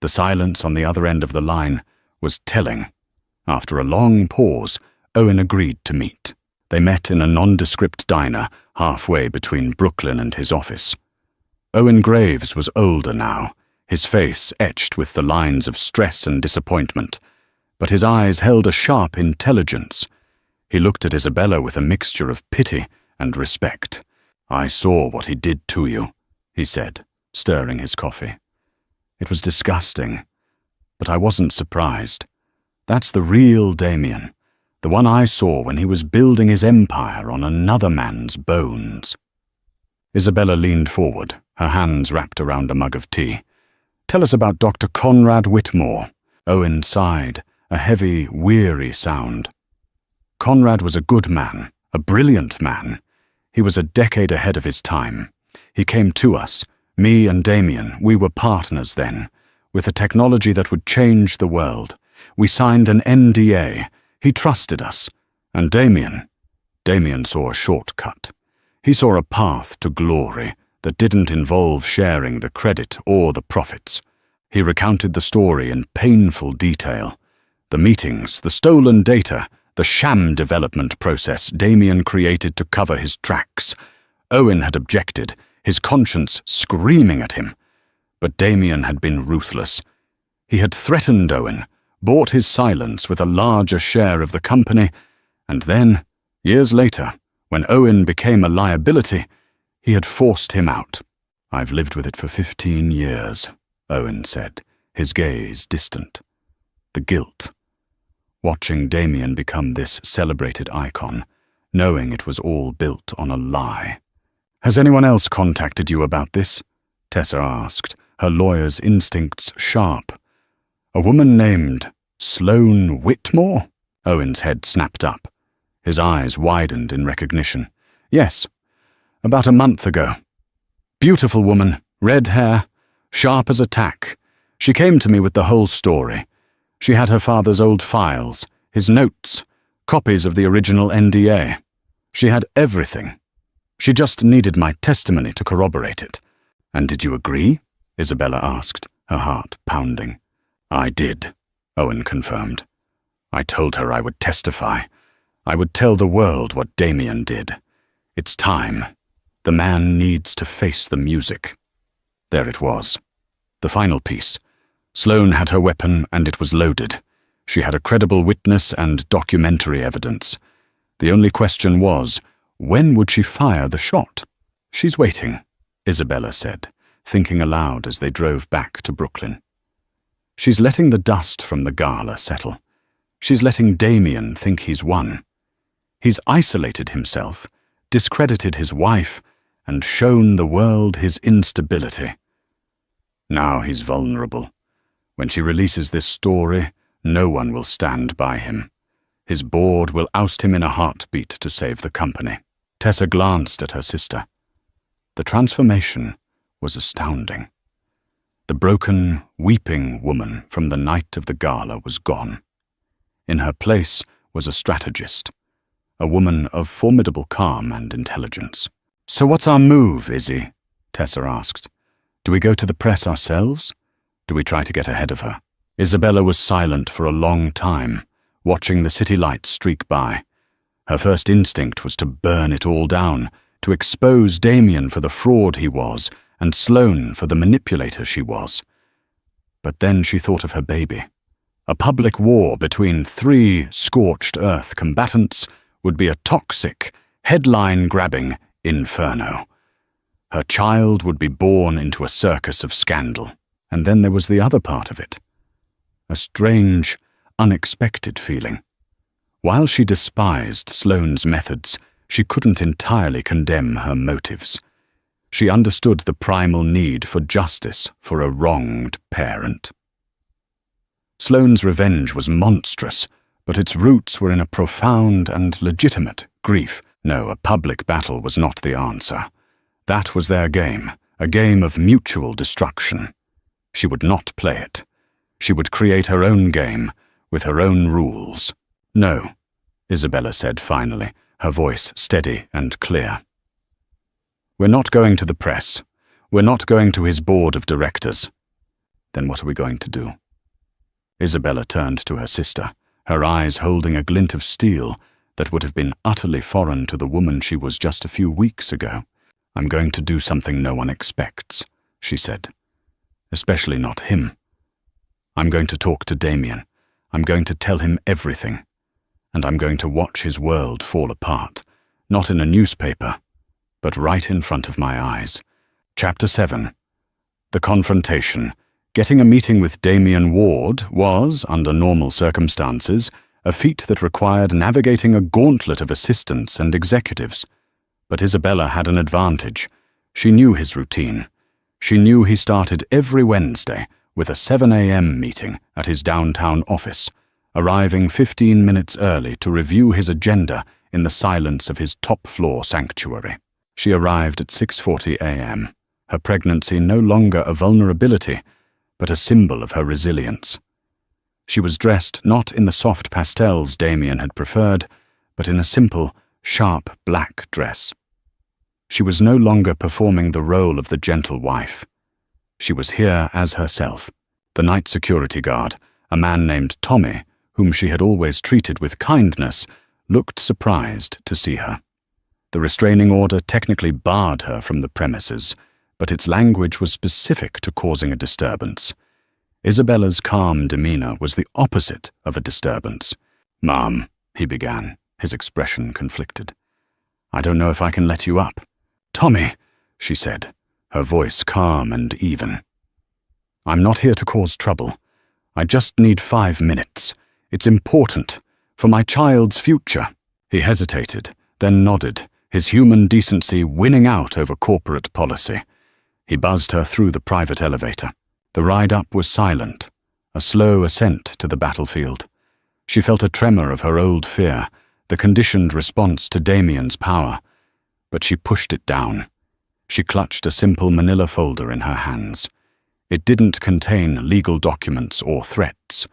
The silence on the other end of the line was telling. After a long pause, Owen agreed to meet. They met in a nondescript diner halfway between Brooklyn and his office. Owen Graves was older now, his face etched with the lines of stress and disappointment, but his eyes held a sharp intelligence. He looked at Isabella with a mixture of pity and respect. "I saw what he did to you," he said, stirring his coffee. "It was disgusting, but I wasn't surprised. That's the real Damien, the one I saw when he was building his empire on another man's bones." Isabella leaned forward, her hands wrapped around a mug of tea. "Tell us about Dr. Conrad Whitmore." Owen sighed, a heavy, weary sound. "Conrad was a good man, a brilliant man. He was a decade ahead of his time. He came to us, me and Damien, we were partners then, with a technology that would change the world. We signed an NDA. He trusted us. And Damien saw a shortcut. He saw a path to glory that didn't involve sharing the credit or the profits. He recounted the story in painful detail. The meetings, the stolen data, the sham development process Damien created to cover his tracks. Owen had objected, his conscience screaming at him. But Damien had been ruthless. He had threatened Owen, bought his silence with a larger share of the company, and then, years later, when Owen became a liability, he had forced him out. "I've lived with it for 15 years, Owen said, his gaze distant. The guilt. Watching Damien become this celebrated icon, knowing it was all built on a lie. "Has anyone else contacted you about this?" Tessa asked, her lawyer's instincts sharp. "A woman named Sloane Whitmore?" Owen's head snapped up. His eyes widened in recognition. "Yes, about a month ago. Beautiful woman, red hair, sharp as a tack. She came to me with the whole story. She had her father's old files, his notes, copies of the original NDA. She had everything. She just needed my testimony to corroborate it." "And did you agree?" Isabella asked, her heart pounding. "I did," Owen confirmed. "I told her I would testify. I would tell the world what Damien did. It's time. The man needs to face the music." There it was. The final piece. Sloane had her weapon and it was loaded. She had a credible witness and documentary evidence. The only question was, when would she fire the shot? "She's waiting," Isabella said, thinking aloud as they drove back to Brooklyn. "She's letting the dust from the gala settle. She's letting Damien think he's won. He's isolated himself, discredited his wife, and shown the world his instability. Now he's vulnerable. When she releases this story, no one will stand by him. His board will oust him in a heartbeat to save the company." Tessa glanced at her sister. The transformation was astounding. The broken, weeping woman from the night of the gala was gone. In her place was a strategist, a woman of formidable calm and intelligence. "So what's our move, Izzy?" Tessa asked. "Do we go to the press ourselves? Do we try to get ahead of her?" Isabella was silent for a long time, watching the city lights streak by. Her first instinct was to burn it all down, to expose Damien for the fraud he was, and Sloane for the manipulator she was. But then she thought of her baby. A public war between 3 scorched earth combatants would be a toxic, headline-grabbing inferno. Her child would be born into a circus of scandal. And then there was the other part of it. A strange, unexpected feeling. While she despised Sloane's methods, she couldn't entirely condemn her motives. She understood the primal need for justice for a wronged parent. Sloane's revenge was monstrous, but its roots were in a profound and legitimate grief. No, a public battle was not the answer. That was their game, a game of mutual destruction. She would not play it. She would create her own game, with her own rules. "No," Isabella said finally, her voice steady and clear. "We're not going to the press. We're not going to his board of directors." "Then what are we going to do?" Isabella turned to her sister, her eyes holding a glint of steel that would have been utterly foreign to the woman she was just a few weeks ago. "I'm going to do something no one expects," she said. "Especially not him. I'm going to talk to Damien. I'm going to tell him everything. And I'm going to watch his world fall apart, not in a newspaper, but right in front of my eyes." Chapter 7. The confrontation. Getting a meeting with Damien Ward was, under normal circumstances, a feat that required navigating a gauntlet of assistants and executives. But Isabella had an advantage. She knew his routine. She knew he started every Wednesday with a 7 a.m. meeting at his downtown office, arriving 15 minutes early to review his agenda in the silence of his top-floor sanctuary. She arrived at 6:40 a.m., her pregnancy no longer a vulnerability, but a symbol of her resilience. She was dressed not in the soft pastels Damien had preferred, but in a simple, sharp black dress. She was no longer performing the role of the gentle wife. She was here as herself. The night security guard, a man named Tommy, whom she had always treated with kindness, looked surprised to see her. The restraining order technically barred her from the premises, but its language was specific to causing a disturbance. Isabella's calm demeanor was the opposite of a disturbance. "Ma'am," he began, his expression conflicted. "I don't know if I can let you up." "Tommy," she said, her voice calm and even. "I'm not here to cause trouble. I just need 5 minutes. It's important, for my child's future." He hesitated, then nodded, his human decency winning out over corporate policy. He buzzed her through the private elevator. The ride up was silent, a slow ascent to the battlefield. She felt a tremor of her old fear, the conditioned response to Damien's power, but she pushed it down. She clutched a simple manila folder in her hands. It didn't contain legal documents or threats.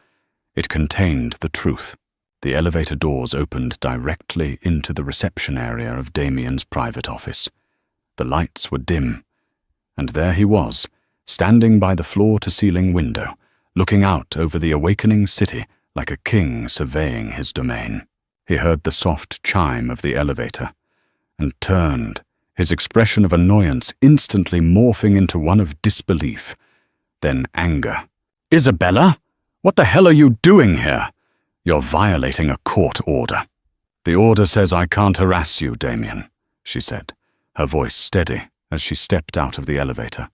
It contained the truth. The elevator doors opened directly into the reception area of Damien's private office. The lights were dim, and there he was, standing by the floor-to-ceiling window, looking out over the awakening city like a king surveying his domain. He heard the soft chime of the elevator and turned, his expression of annoyance instantly morphing into one of disbelief, then anger. "Isabella? What the hell are you doing here? You're violating a court order." "The order says I can't harass you, Damien," she said, her voice steady as she stepped out of the elevator.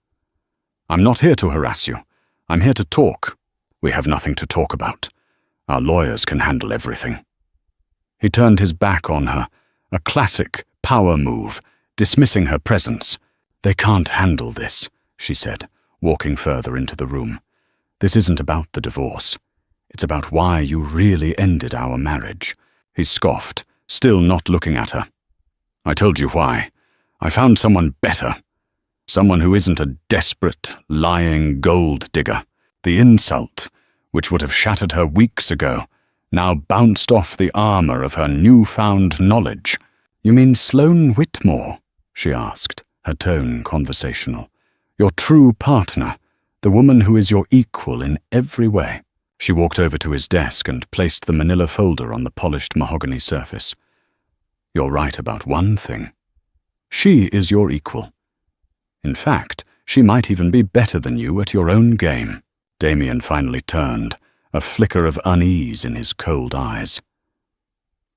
"I'm not here to harass you. I'm here to talk. We have nothing to talk about. Our lawyers can handle everything." He turned his back on her, a classic power move, dismissing her presence. "They can't handle this," she said, walking further into the room. "This isn't about the divorce. It's about why you really ended our marriage." He scoffed, still not looking at her. "I told you why. I found someone better. Someone who isn't a desperate, lying gold digger. The insult, which would have shattered her weeks ago, now bounced off the armor of her newfound knowledge." "You mean Sloane Whitmore?" she asked, her tone conversational. "Your true partner, the woman who is your equal in every way." She walked over to his desk and placed the manila folder on the polished mahogany surface. "You're right about one thing. She is your equal. In fact, she might even be better than you at your own game." Damien finally turned, a flicker of unease in his cold eyes.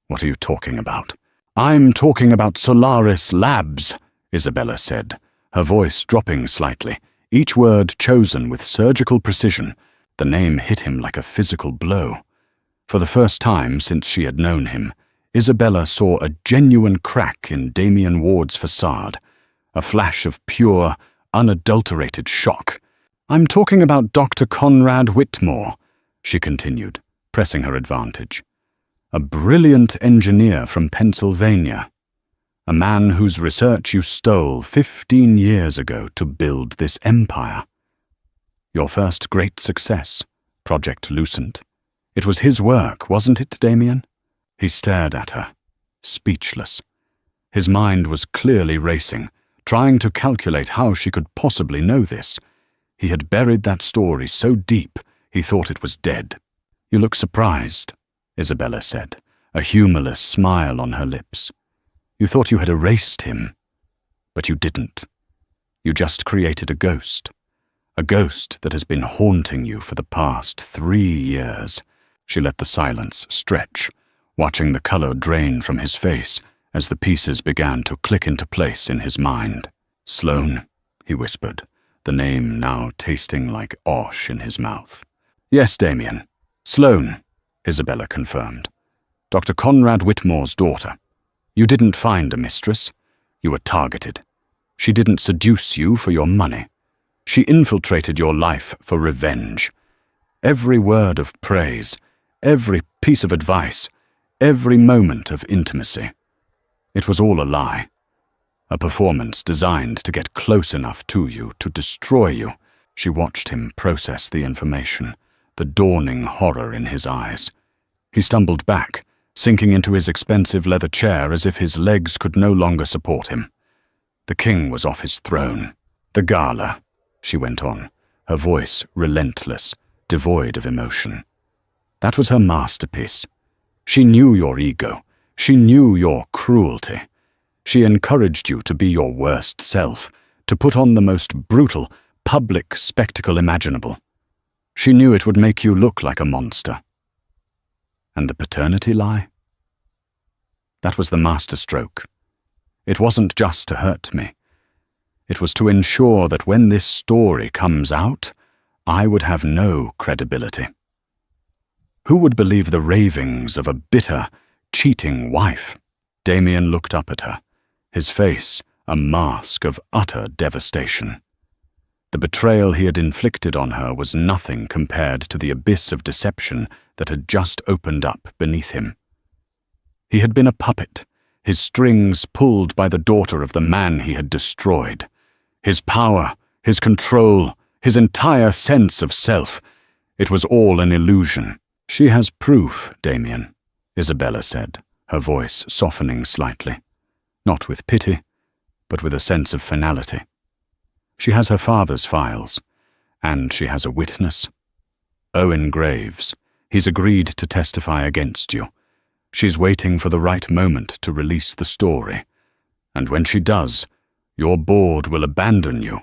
"What are you talking about?" "I'm talking about Solaris Labs," Isabella said, her voice dropping slightly, each word chosen with surgical precision. The name hit him like a physical blow. For the first time since she had known him, Isabella saw a genuine crack in Damien Ward's facade, a flash of pure, unadulterated shock. "I'm talking about Dr. Conrad Whitmore," she continued, pressing her advantage. "A brilliant engineer from Pennsylvania. A man whose research you stole 15 years ago to build this empire. Your first great success, Project Lucent. It was his work, wasn't it, Damien?" He stared at her, speechless. His mind was clearly racing, trying to calculate how she could possibly know this. He had buried that story so deep he thought it was dead. "You look surprised," Isabella said, a humorless smile on her lips. "You thought you had erased him, but you didn't. You just created a ghost that has been haunting you for the past 3 years." She let the silence stretch, watching the color drain from his face as the pieces began to click into place in his mind. "Sloane," he whispered, the name now tasting like osh in his mouth. "Yes, Damien. Sloane," Isabella confirmed. "Dr. Conrad Whitmore's daughter. You didn't find a mistress. You were targeted. She didn't seduce you for your money. She infiltrated your life for revenge. Every word of praise, every piece of advice, every moment of intimacy. It was all a lie. A performance designed to get close enough to you to destroy you." She watched him process the information, the dawning horror in his eyes. He stumbled back, sinking into his expensive leather chair as if his legs could no longer support him. The king was off his throne. "The gala," she went on, her voice relentless, devoid of emotion. That was her masterpiece. She knew your ego. She knew your cruelty. She encouraged you to be your worst self, to put on the most brutal, public spectacle imaginable. She knew it would make you look like a monster. And the paternity lie? That was the masterstroke. It wasn't just to hurt me. It was to ensure that when this story comes out, I would have no credibility. Who would believe the ravings of a bitter, cheating wife? Damien looked up at her, his face a mask of utter devastation. The betrayal he had inflicted on her was nothing compared to the abyss of deception that had just opened up beneath him. He had been a puppet, his strings pulled by the daughter of the man he had destroyed. His power, his control, his entire sense of self, it was all an illusion. She has proof, Damien, Isabella said, her voice softening slightly, not with pity, but with a sense of finality. She has her father's files, and she has a witness. Owen Graves. He's agreed to testify against you. She's waiting for the right moment to release the story. And when she does, your board will abandon you,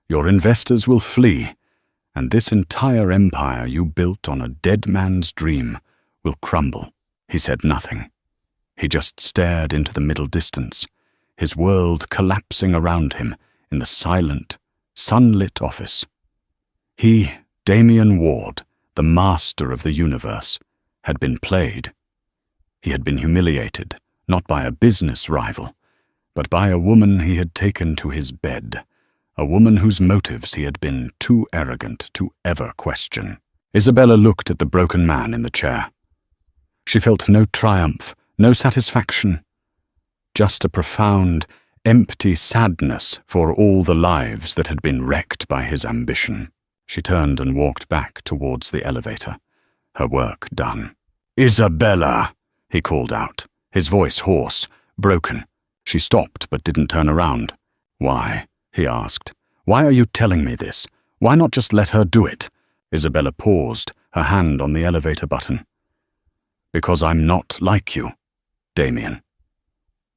your investors will flee, and this entire empire you built on a dead man's dream will crumble. He said nothing. He just stared into the middle distance, his world collapsing around him in the silent, sunlit office. He, Damien Ward, the master of the universe, had been played. He had been humiliated, not by a business rival, but by a woman he had taken to his bed, a woman whose motives he had been too arrogant to ever question. Isabella looked at the broken man in the chair. She felt no triumph, no satisfaction, just a profound, empty sadness for all the lives that had been wrecked by his ambition. She turned and walked back towards the elevator, her work done. "Isabella!" he called out, his voice hoarse, broken. She stopped but didn't turn around. "Why?" he asked. "Why are you telling me this? Why not just let her do it?" Isabella paused, her hand on the elevator button. "Because I'm not like you, Damien.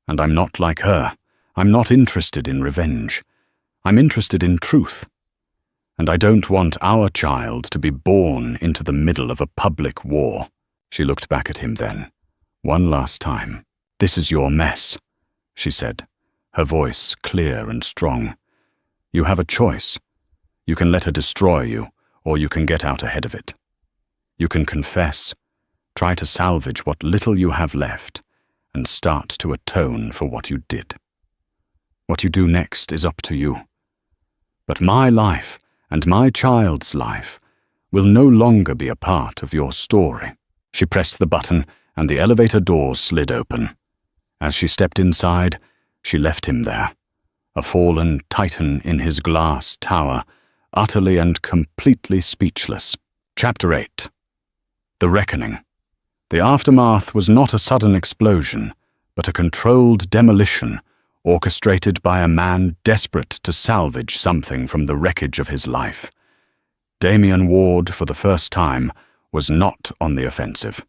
And I'm not like her. I'm not interested in revenge. I'm interested in truth. And I don't want our child to be born into the middle of a public war." She looked back at him then, one last time. "This is your mess," she said, her voice clear and strong. "You have a choice. You can let her destroy you, or you can get out ahead of it. You can confess, try to salvage what little you have left, and start to atone for what you did. What you do next is up to you. But my life and my child's life will no longer be a part of your story." She pressed the button, and the elevator doors slid open. As she stepped inside, she left him there, a fallen titan in his glass tower, utterly and completely speechless. Chapter 8. The Reckoning. The aftermath was not a sudden explosion, but a controlled demolition, orchestrated by a man desperate to salvage something from the wreckage of his life. Damien Ward, for the first time, was not on the offensive.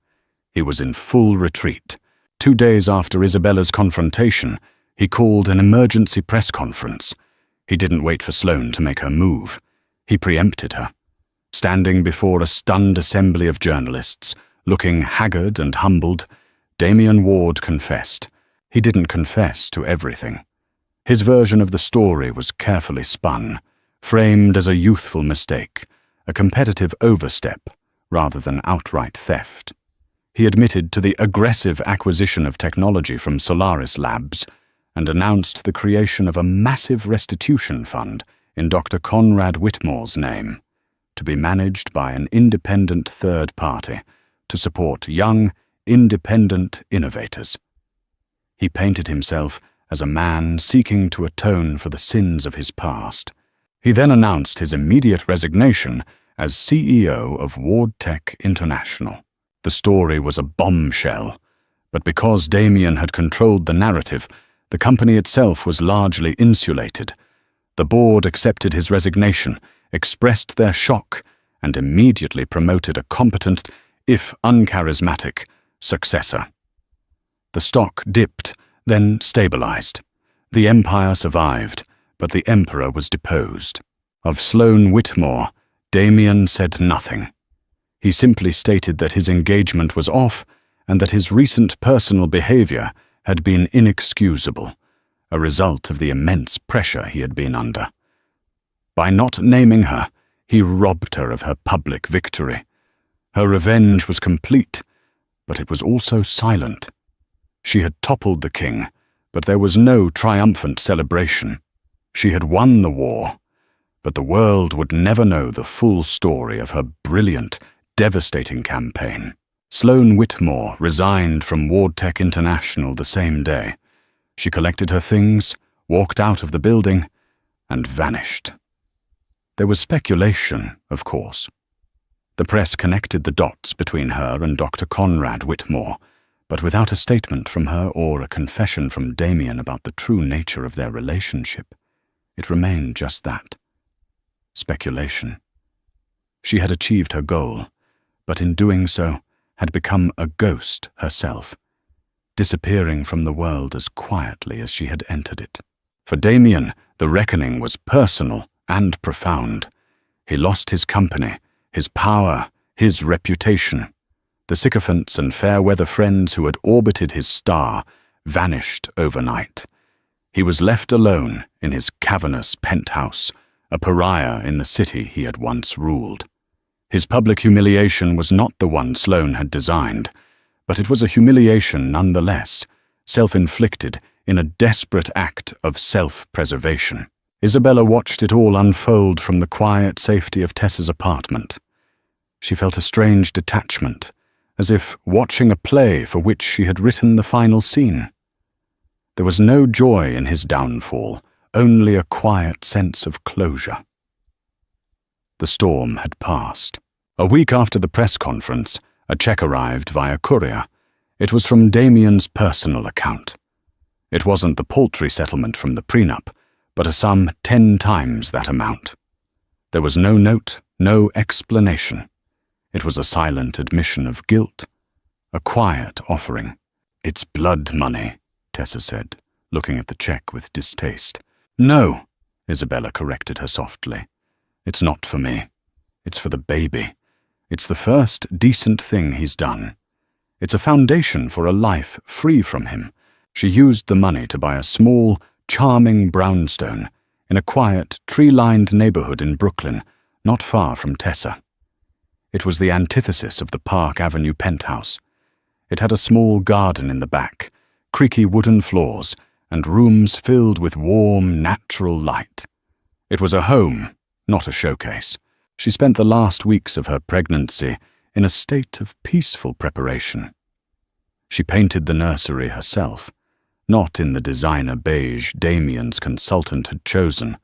He was in full retreat. 2 days after Isabella's confrontation, he called an emergency press conference. He didn't wait for Sloane to make her move. He preempted her. Standing before a stunned assembly of journalists, looking haggard and humbled, Damien Ward confessed. He didn't confess to everything. His version of the story was carefully spun, framed as a youthful mistake, a competitive overstep, rather than outright theft. He admitted to the aggressive acquisition of technology from Solaris Labs and announced the creation of a massive restitution fund in Dr. Conrad Whitmore's name, to be managed by an independent third party to support young, independent innovators. He painted himself as a man seeking to atone for the sins of his past. He then announced his immediate resignation as CEO of Ward Tech International. The story was a bombshell, but because Damien had controlled the narrative, the company itself was largely insulated. The board accepted his resignation, expressed their shock, and immediately promoted a competent, if uncharismatic, successor. The stock dipped, then stabilized. The empire survived, but the emperor was deposed. Of Sloane Whitmore, Damien said nothing. He simply stated that his engagement was off and that his recent personal behavior had been inexcusable, a result of the immense pressure he had been under. By not naming her, he robbed her of her public victory. Her revenge was complete, but it was also silent. She had toppled the king, but there was no triumphant celebration. She had won the war, but the world would never know the full story of her brilliant, devastating campaign. Sloane Whitmore resigned from Wardtech International the same day. She collected her things, walked out of the building, and vanished. There was speculation, of course. The press connected the dots between her and Dr. Conrad Whitmore, but without a statement from her or a confession from Damien about the true nature of their relationship. It remained just that. Speculation. She had achieved her goal, but in doing so had become a ghost herself, disappearing from the world as quietly as she had entered it. For Damien, the reckoning was personal and profound. He lost his company, his power, his reputation. The sycophants and fair-weather friends who had orbited his star vanished overnight. He was left alone in his cavernous penthouse, a pariah in the city he had once ruled. His public humiliation was not the one Sloane had designed, but it was a humiliation nonetheless, self-inflicted in a desperate act of self-preservation. Isabella watched it all unfold from the quiet safety of Tessa's apartment. She felt a strange detachment, as if watching a play for which she had written the final scene. There was no joy in his downfall, only a quiet sense of closure. The storm had passed. A week after the press conference, a check arrived via courier. It was from Damien's personal account. It wasn't the paltry settlement from the prenup, but a sum 10 times that amount. There was no note, no explanation. It was a silent admission of guilt, a quiet offering. "It's blood money," Tessa said, looking at the check with distaste. "No," Isabella corrected her softly. "It's not for me. It's for the baby. It's the first decent thing he's done. It's a foundation for a life free from him." She used the money to buy a small, charming brownstone in a quiet, tree-lined neighborhood in Brooklyn, not far from Tessa. It was the antithesis of the Park Avenue penthouse. It had a small garden in the back, creaky wooden floors, and rooms filled with warm, natural light. It was a home, not a showcase. She spent the last weeks of her pregnancy in a state of peaceful preparation. She painted the nursery herself, not in the designer beige Damien's consultant had chosen,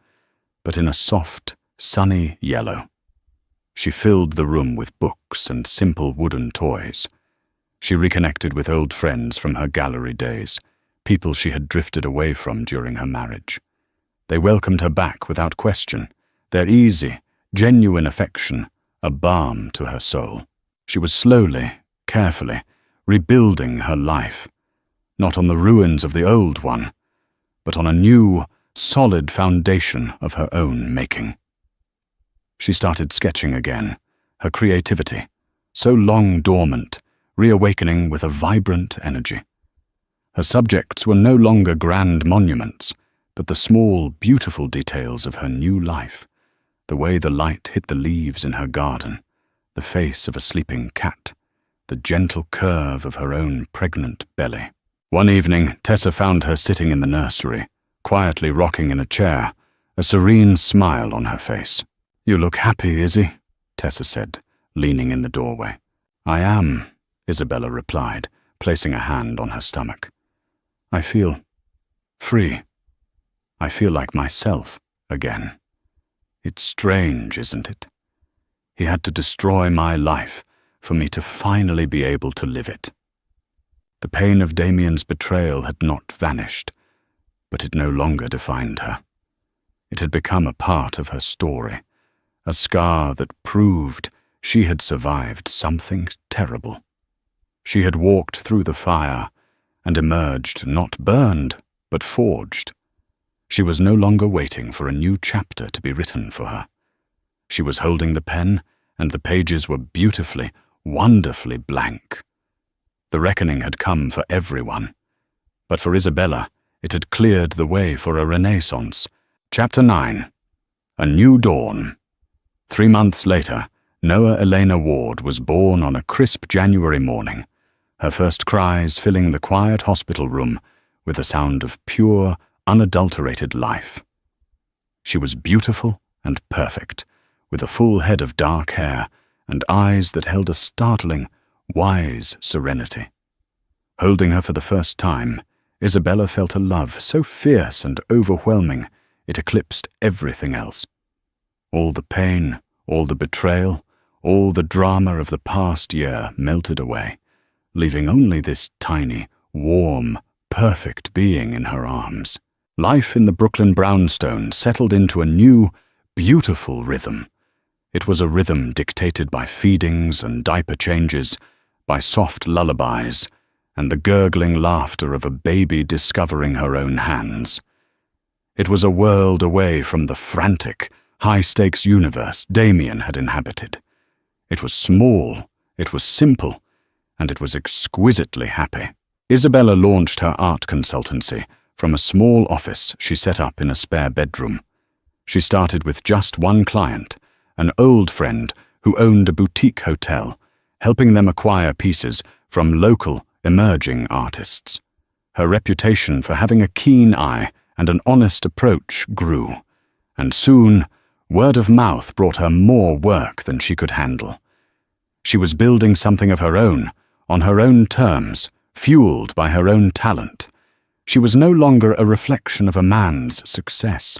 but in a soft, sunny yellow. She filled the room with books and simple wooden toys. She reconnected with old friends from her gallery days, people she had drifted away from during her marriage. They welcomed her back without question, their easy, genuine affection a balm to her soul. She was slowly, carefully, rebuilding her life, not on the ruins of the old one, but on a new, solid foundation of her own making. She started sketching again, her creativity, so long dormant, reawakening with a vibrant energy. Her subjects were no longer grand monuments, but the small, beautiful details of her new life, the way the light hit the leaves in her garden, the face of a sleeping cat, the gentle curve of her own pregnant belly. One evening, Tessa found her sitting in the nursery, quietly rocking in a chair, a serene smile on her face. "You look happy, Izzy," Tessa said, leaning in the doorway. "I am," Isabella replied, placing a hand on her stomach. "I feel free. I feel like myself again. It's strange, isn't it? He had to destroy my life for me to finally be able to live it." The pain of Damien's betrayal had not vanished, but it no longer defined her. It had become a part of her story, a scar that proved She had survived something terrible. She had walked through the fire and emerged not burned, but forged. She was no longer waiting for a new chapter to be written for her. She was holding the pen, and the pages were beautifully, wonderfully blank. The reckoning had come for everyone, but for Isabella, it had cleared the way for a renaissance. Chapter 9. A New Dawn. 3 months later, Noah Elena Ward was born on a crisp January morning, her first cries filling the quiet hospital room with the sound of pure, unadulterated life. She was beautiful and perfect, with a full head of dark hair and eyes that held a startling, wise serenity. Holding her for the first time, Isabella felt a love so fierce and overwhelming it eclipsed everything else. All the pain, all the betrayal, all the drama of the past year melted away, leaving only this tiny, warm, perfect being in her arms. Life in the Brooklyn brownstone settled into a new, beautiful rhythm. It was a rhythm dictated by feedings and diaper changes, by soft lullabies, and the gurgling laughter of a baby discovering her own hands. It was a world away from the frantic, high-stakes universe Damien had inhabited. It was small, it was simple, and it was exquisitely happy. Isabella launched her art consultancy from a small office she set up in a spare bedroom. She started with just one client, an old friend who owned a boutique hotel, helping them acquire pieces from local, emerging artists. Her reputation for having a keen eye and an honest approach grew, and soon, word of mouth brought her more work than she could handle. She was building something of her own, on her own terms, fueled by her own talent. She was no longer a reflection of a man's success.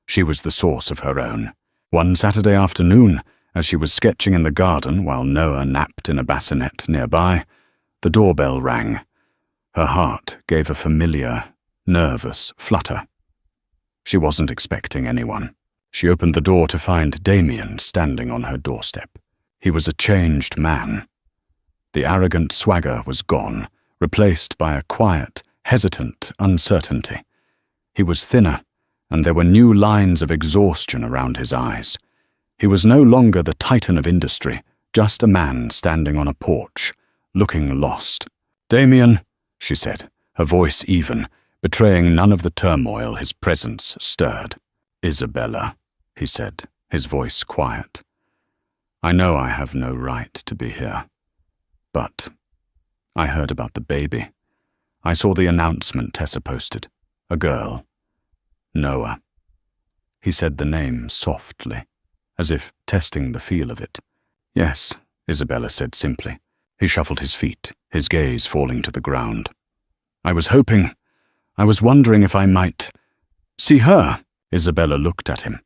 She was the source of her own. One Saturday afternoon, as she was sketching in the garden while Noah napped in a bassinet nearby, the doorbell rang. Her heart gave a familiar, nervous flutter. She wasn't expecting anyone. She opened the door to find Damien standing on her doorstep. He was a changed man. The arrogant swagger was gone, replaced by a quiet, hesitant uncertainty. He was thinner, and there were new lines of exhaustion around his eyes. He was no longer the titan of industry, just a man standing on a porch, looking lost. "Damien," she said, her voice even, betraying none of the turmoil his presence stirred. "Isabella," he said, his voice quiet. "I know I have no right to be here. But I heard about the baby. I saw the announcement Tessa posted. A girl. Noah." He said the name softly, as if testing the feel of it. "Yes," Isabella said simply. He shuffled his feet, his gaze falling to the ground. I was wondering if I might see her." Isabella looked at him,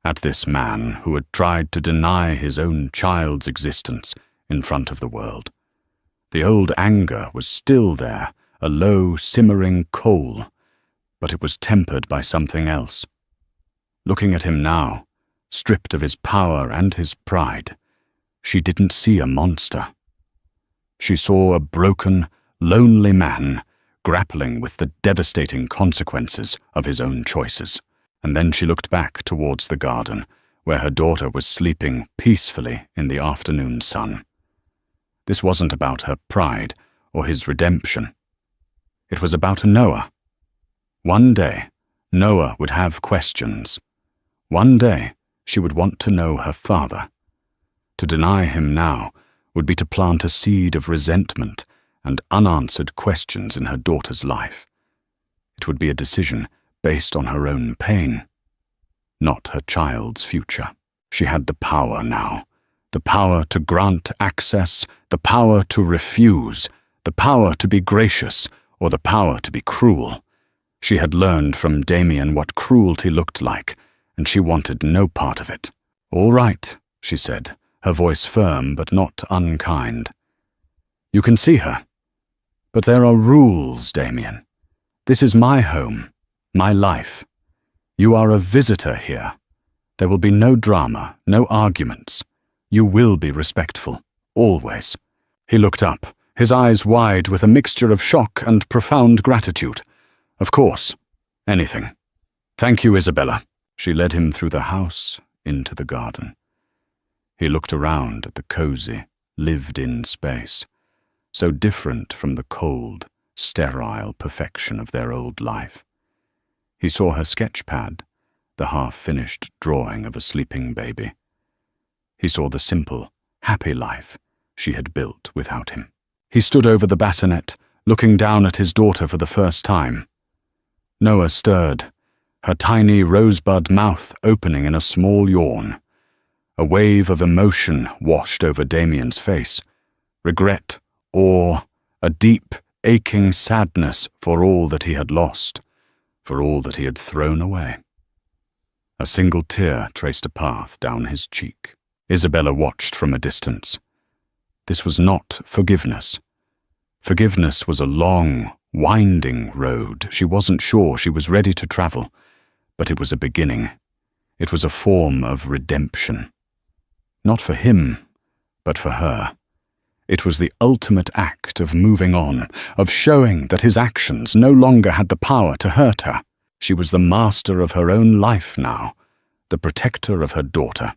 at this man who had tried to deny his own child's existence in front of the world. The old anger was still there, a low, simmering coal, but it was tempered by something else. Looking at him now, stripped of his power and his pride, she didn't see a monster. She saw a broken, lonely man grappling with the devastating consequences of his own choices. And then she looked back towards the garden, where her daughter was sleeping peacefully in the afternoon sun. This wasn't about her pride or his redemption. It was about Noah. One day, Noah would have questions. One day, she would want to know her father. To deny him now would be to plant a seed of resentment and unanswered questions in her daughter's life. It would be a decision based on her own pain, not her child's future. She had the power now, the power to grant access, the power to refuse, the power to be gracious, or the power to be cruel. She had learned from Damien what cruelty looked like, and she wanted no part of it. "All right," she said, her voice firm but not unkind. "You can see her. But there are rules, Damien. This is my home, my life. You are a visitor here. There will be no drama, no arguments. You will be respectful, always. He looked up, his eyes wide with a mixture of shock and profound gratitude. Of course, anything. Thank you, Isabella. She led him through the house, into the garden. He looked around at the cozy, lived-in space, so different from the cold, sterile perfection of their old life. He saw her sketch pad, the half-finished drawing of a sleeping baby. He saw the simple, happy life she had built without him. He stood over the bassinet, looking down at his daughter for the first time. Noah stirred, her tiny rosebud mouth opening in a small yawn. A wave of emotion washed over Damien's face, regret, awe, a deep, aching sadness for all that he had lost, for all that he had thrown away. A single tear traced a path down his cheek. Isabella watched from a distance. This was not forgiveness. Forgiveness was a long, winding road she wasn't sure she was ready to travel, but it was a beginning. It was a form of redemption. Not for him, but for her. It was the ultimate act of moving on, of showing that his actions no longer had the power to hurt her. She was the master of her own life now, the protector of her daughter,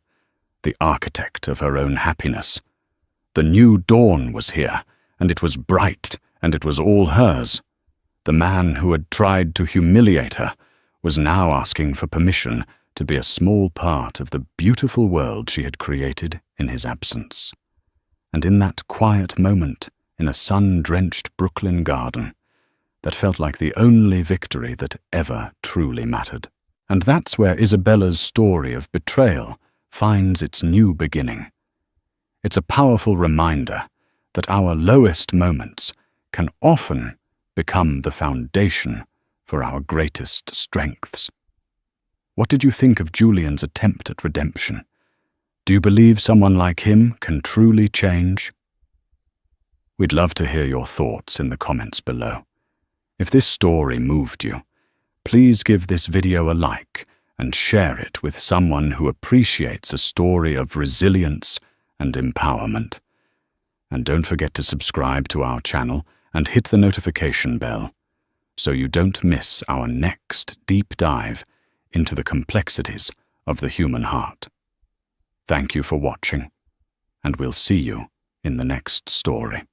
the architect of her own happiness. The new dawn was here, and it was bright, and it was all hers. The man who had tried to humiliate her was now asking for permission to be a small part of the beautiful world she had created in his absence. And in that quiet moment, in a sun-drenched Brooklyn garden, that felt like the only victory that ever truly mattered. And that's where Isabella's story of betrayal finds its new beginning. It's a powerful reminder that our lowest moments can often become the foundation for our greatest strengths. What did you think of Julian's attempt at redemption? Do you believe someone like him can truly change? We'd love to hear your thoughts in the comments below. If this story moved you, please give this video a like and share it with someone who appreciates a story of resilience and empowerment. And don't forget to subscribe to our channel and hit the notification bell so you don't miss our next deep dive into the complexities of the human heart. Thank you for watching, and we'll see you in the next story.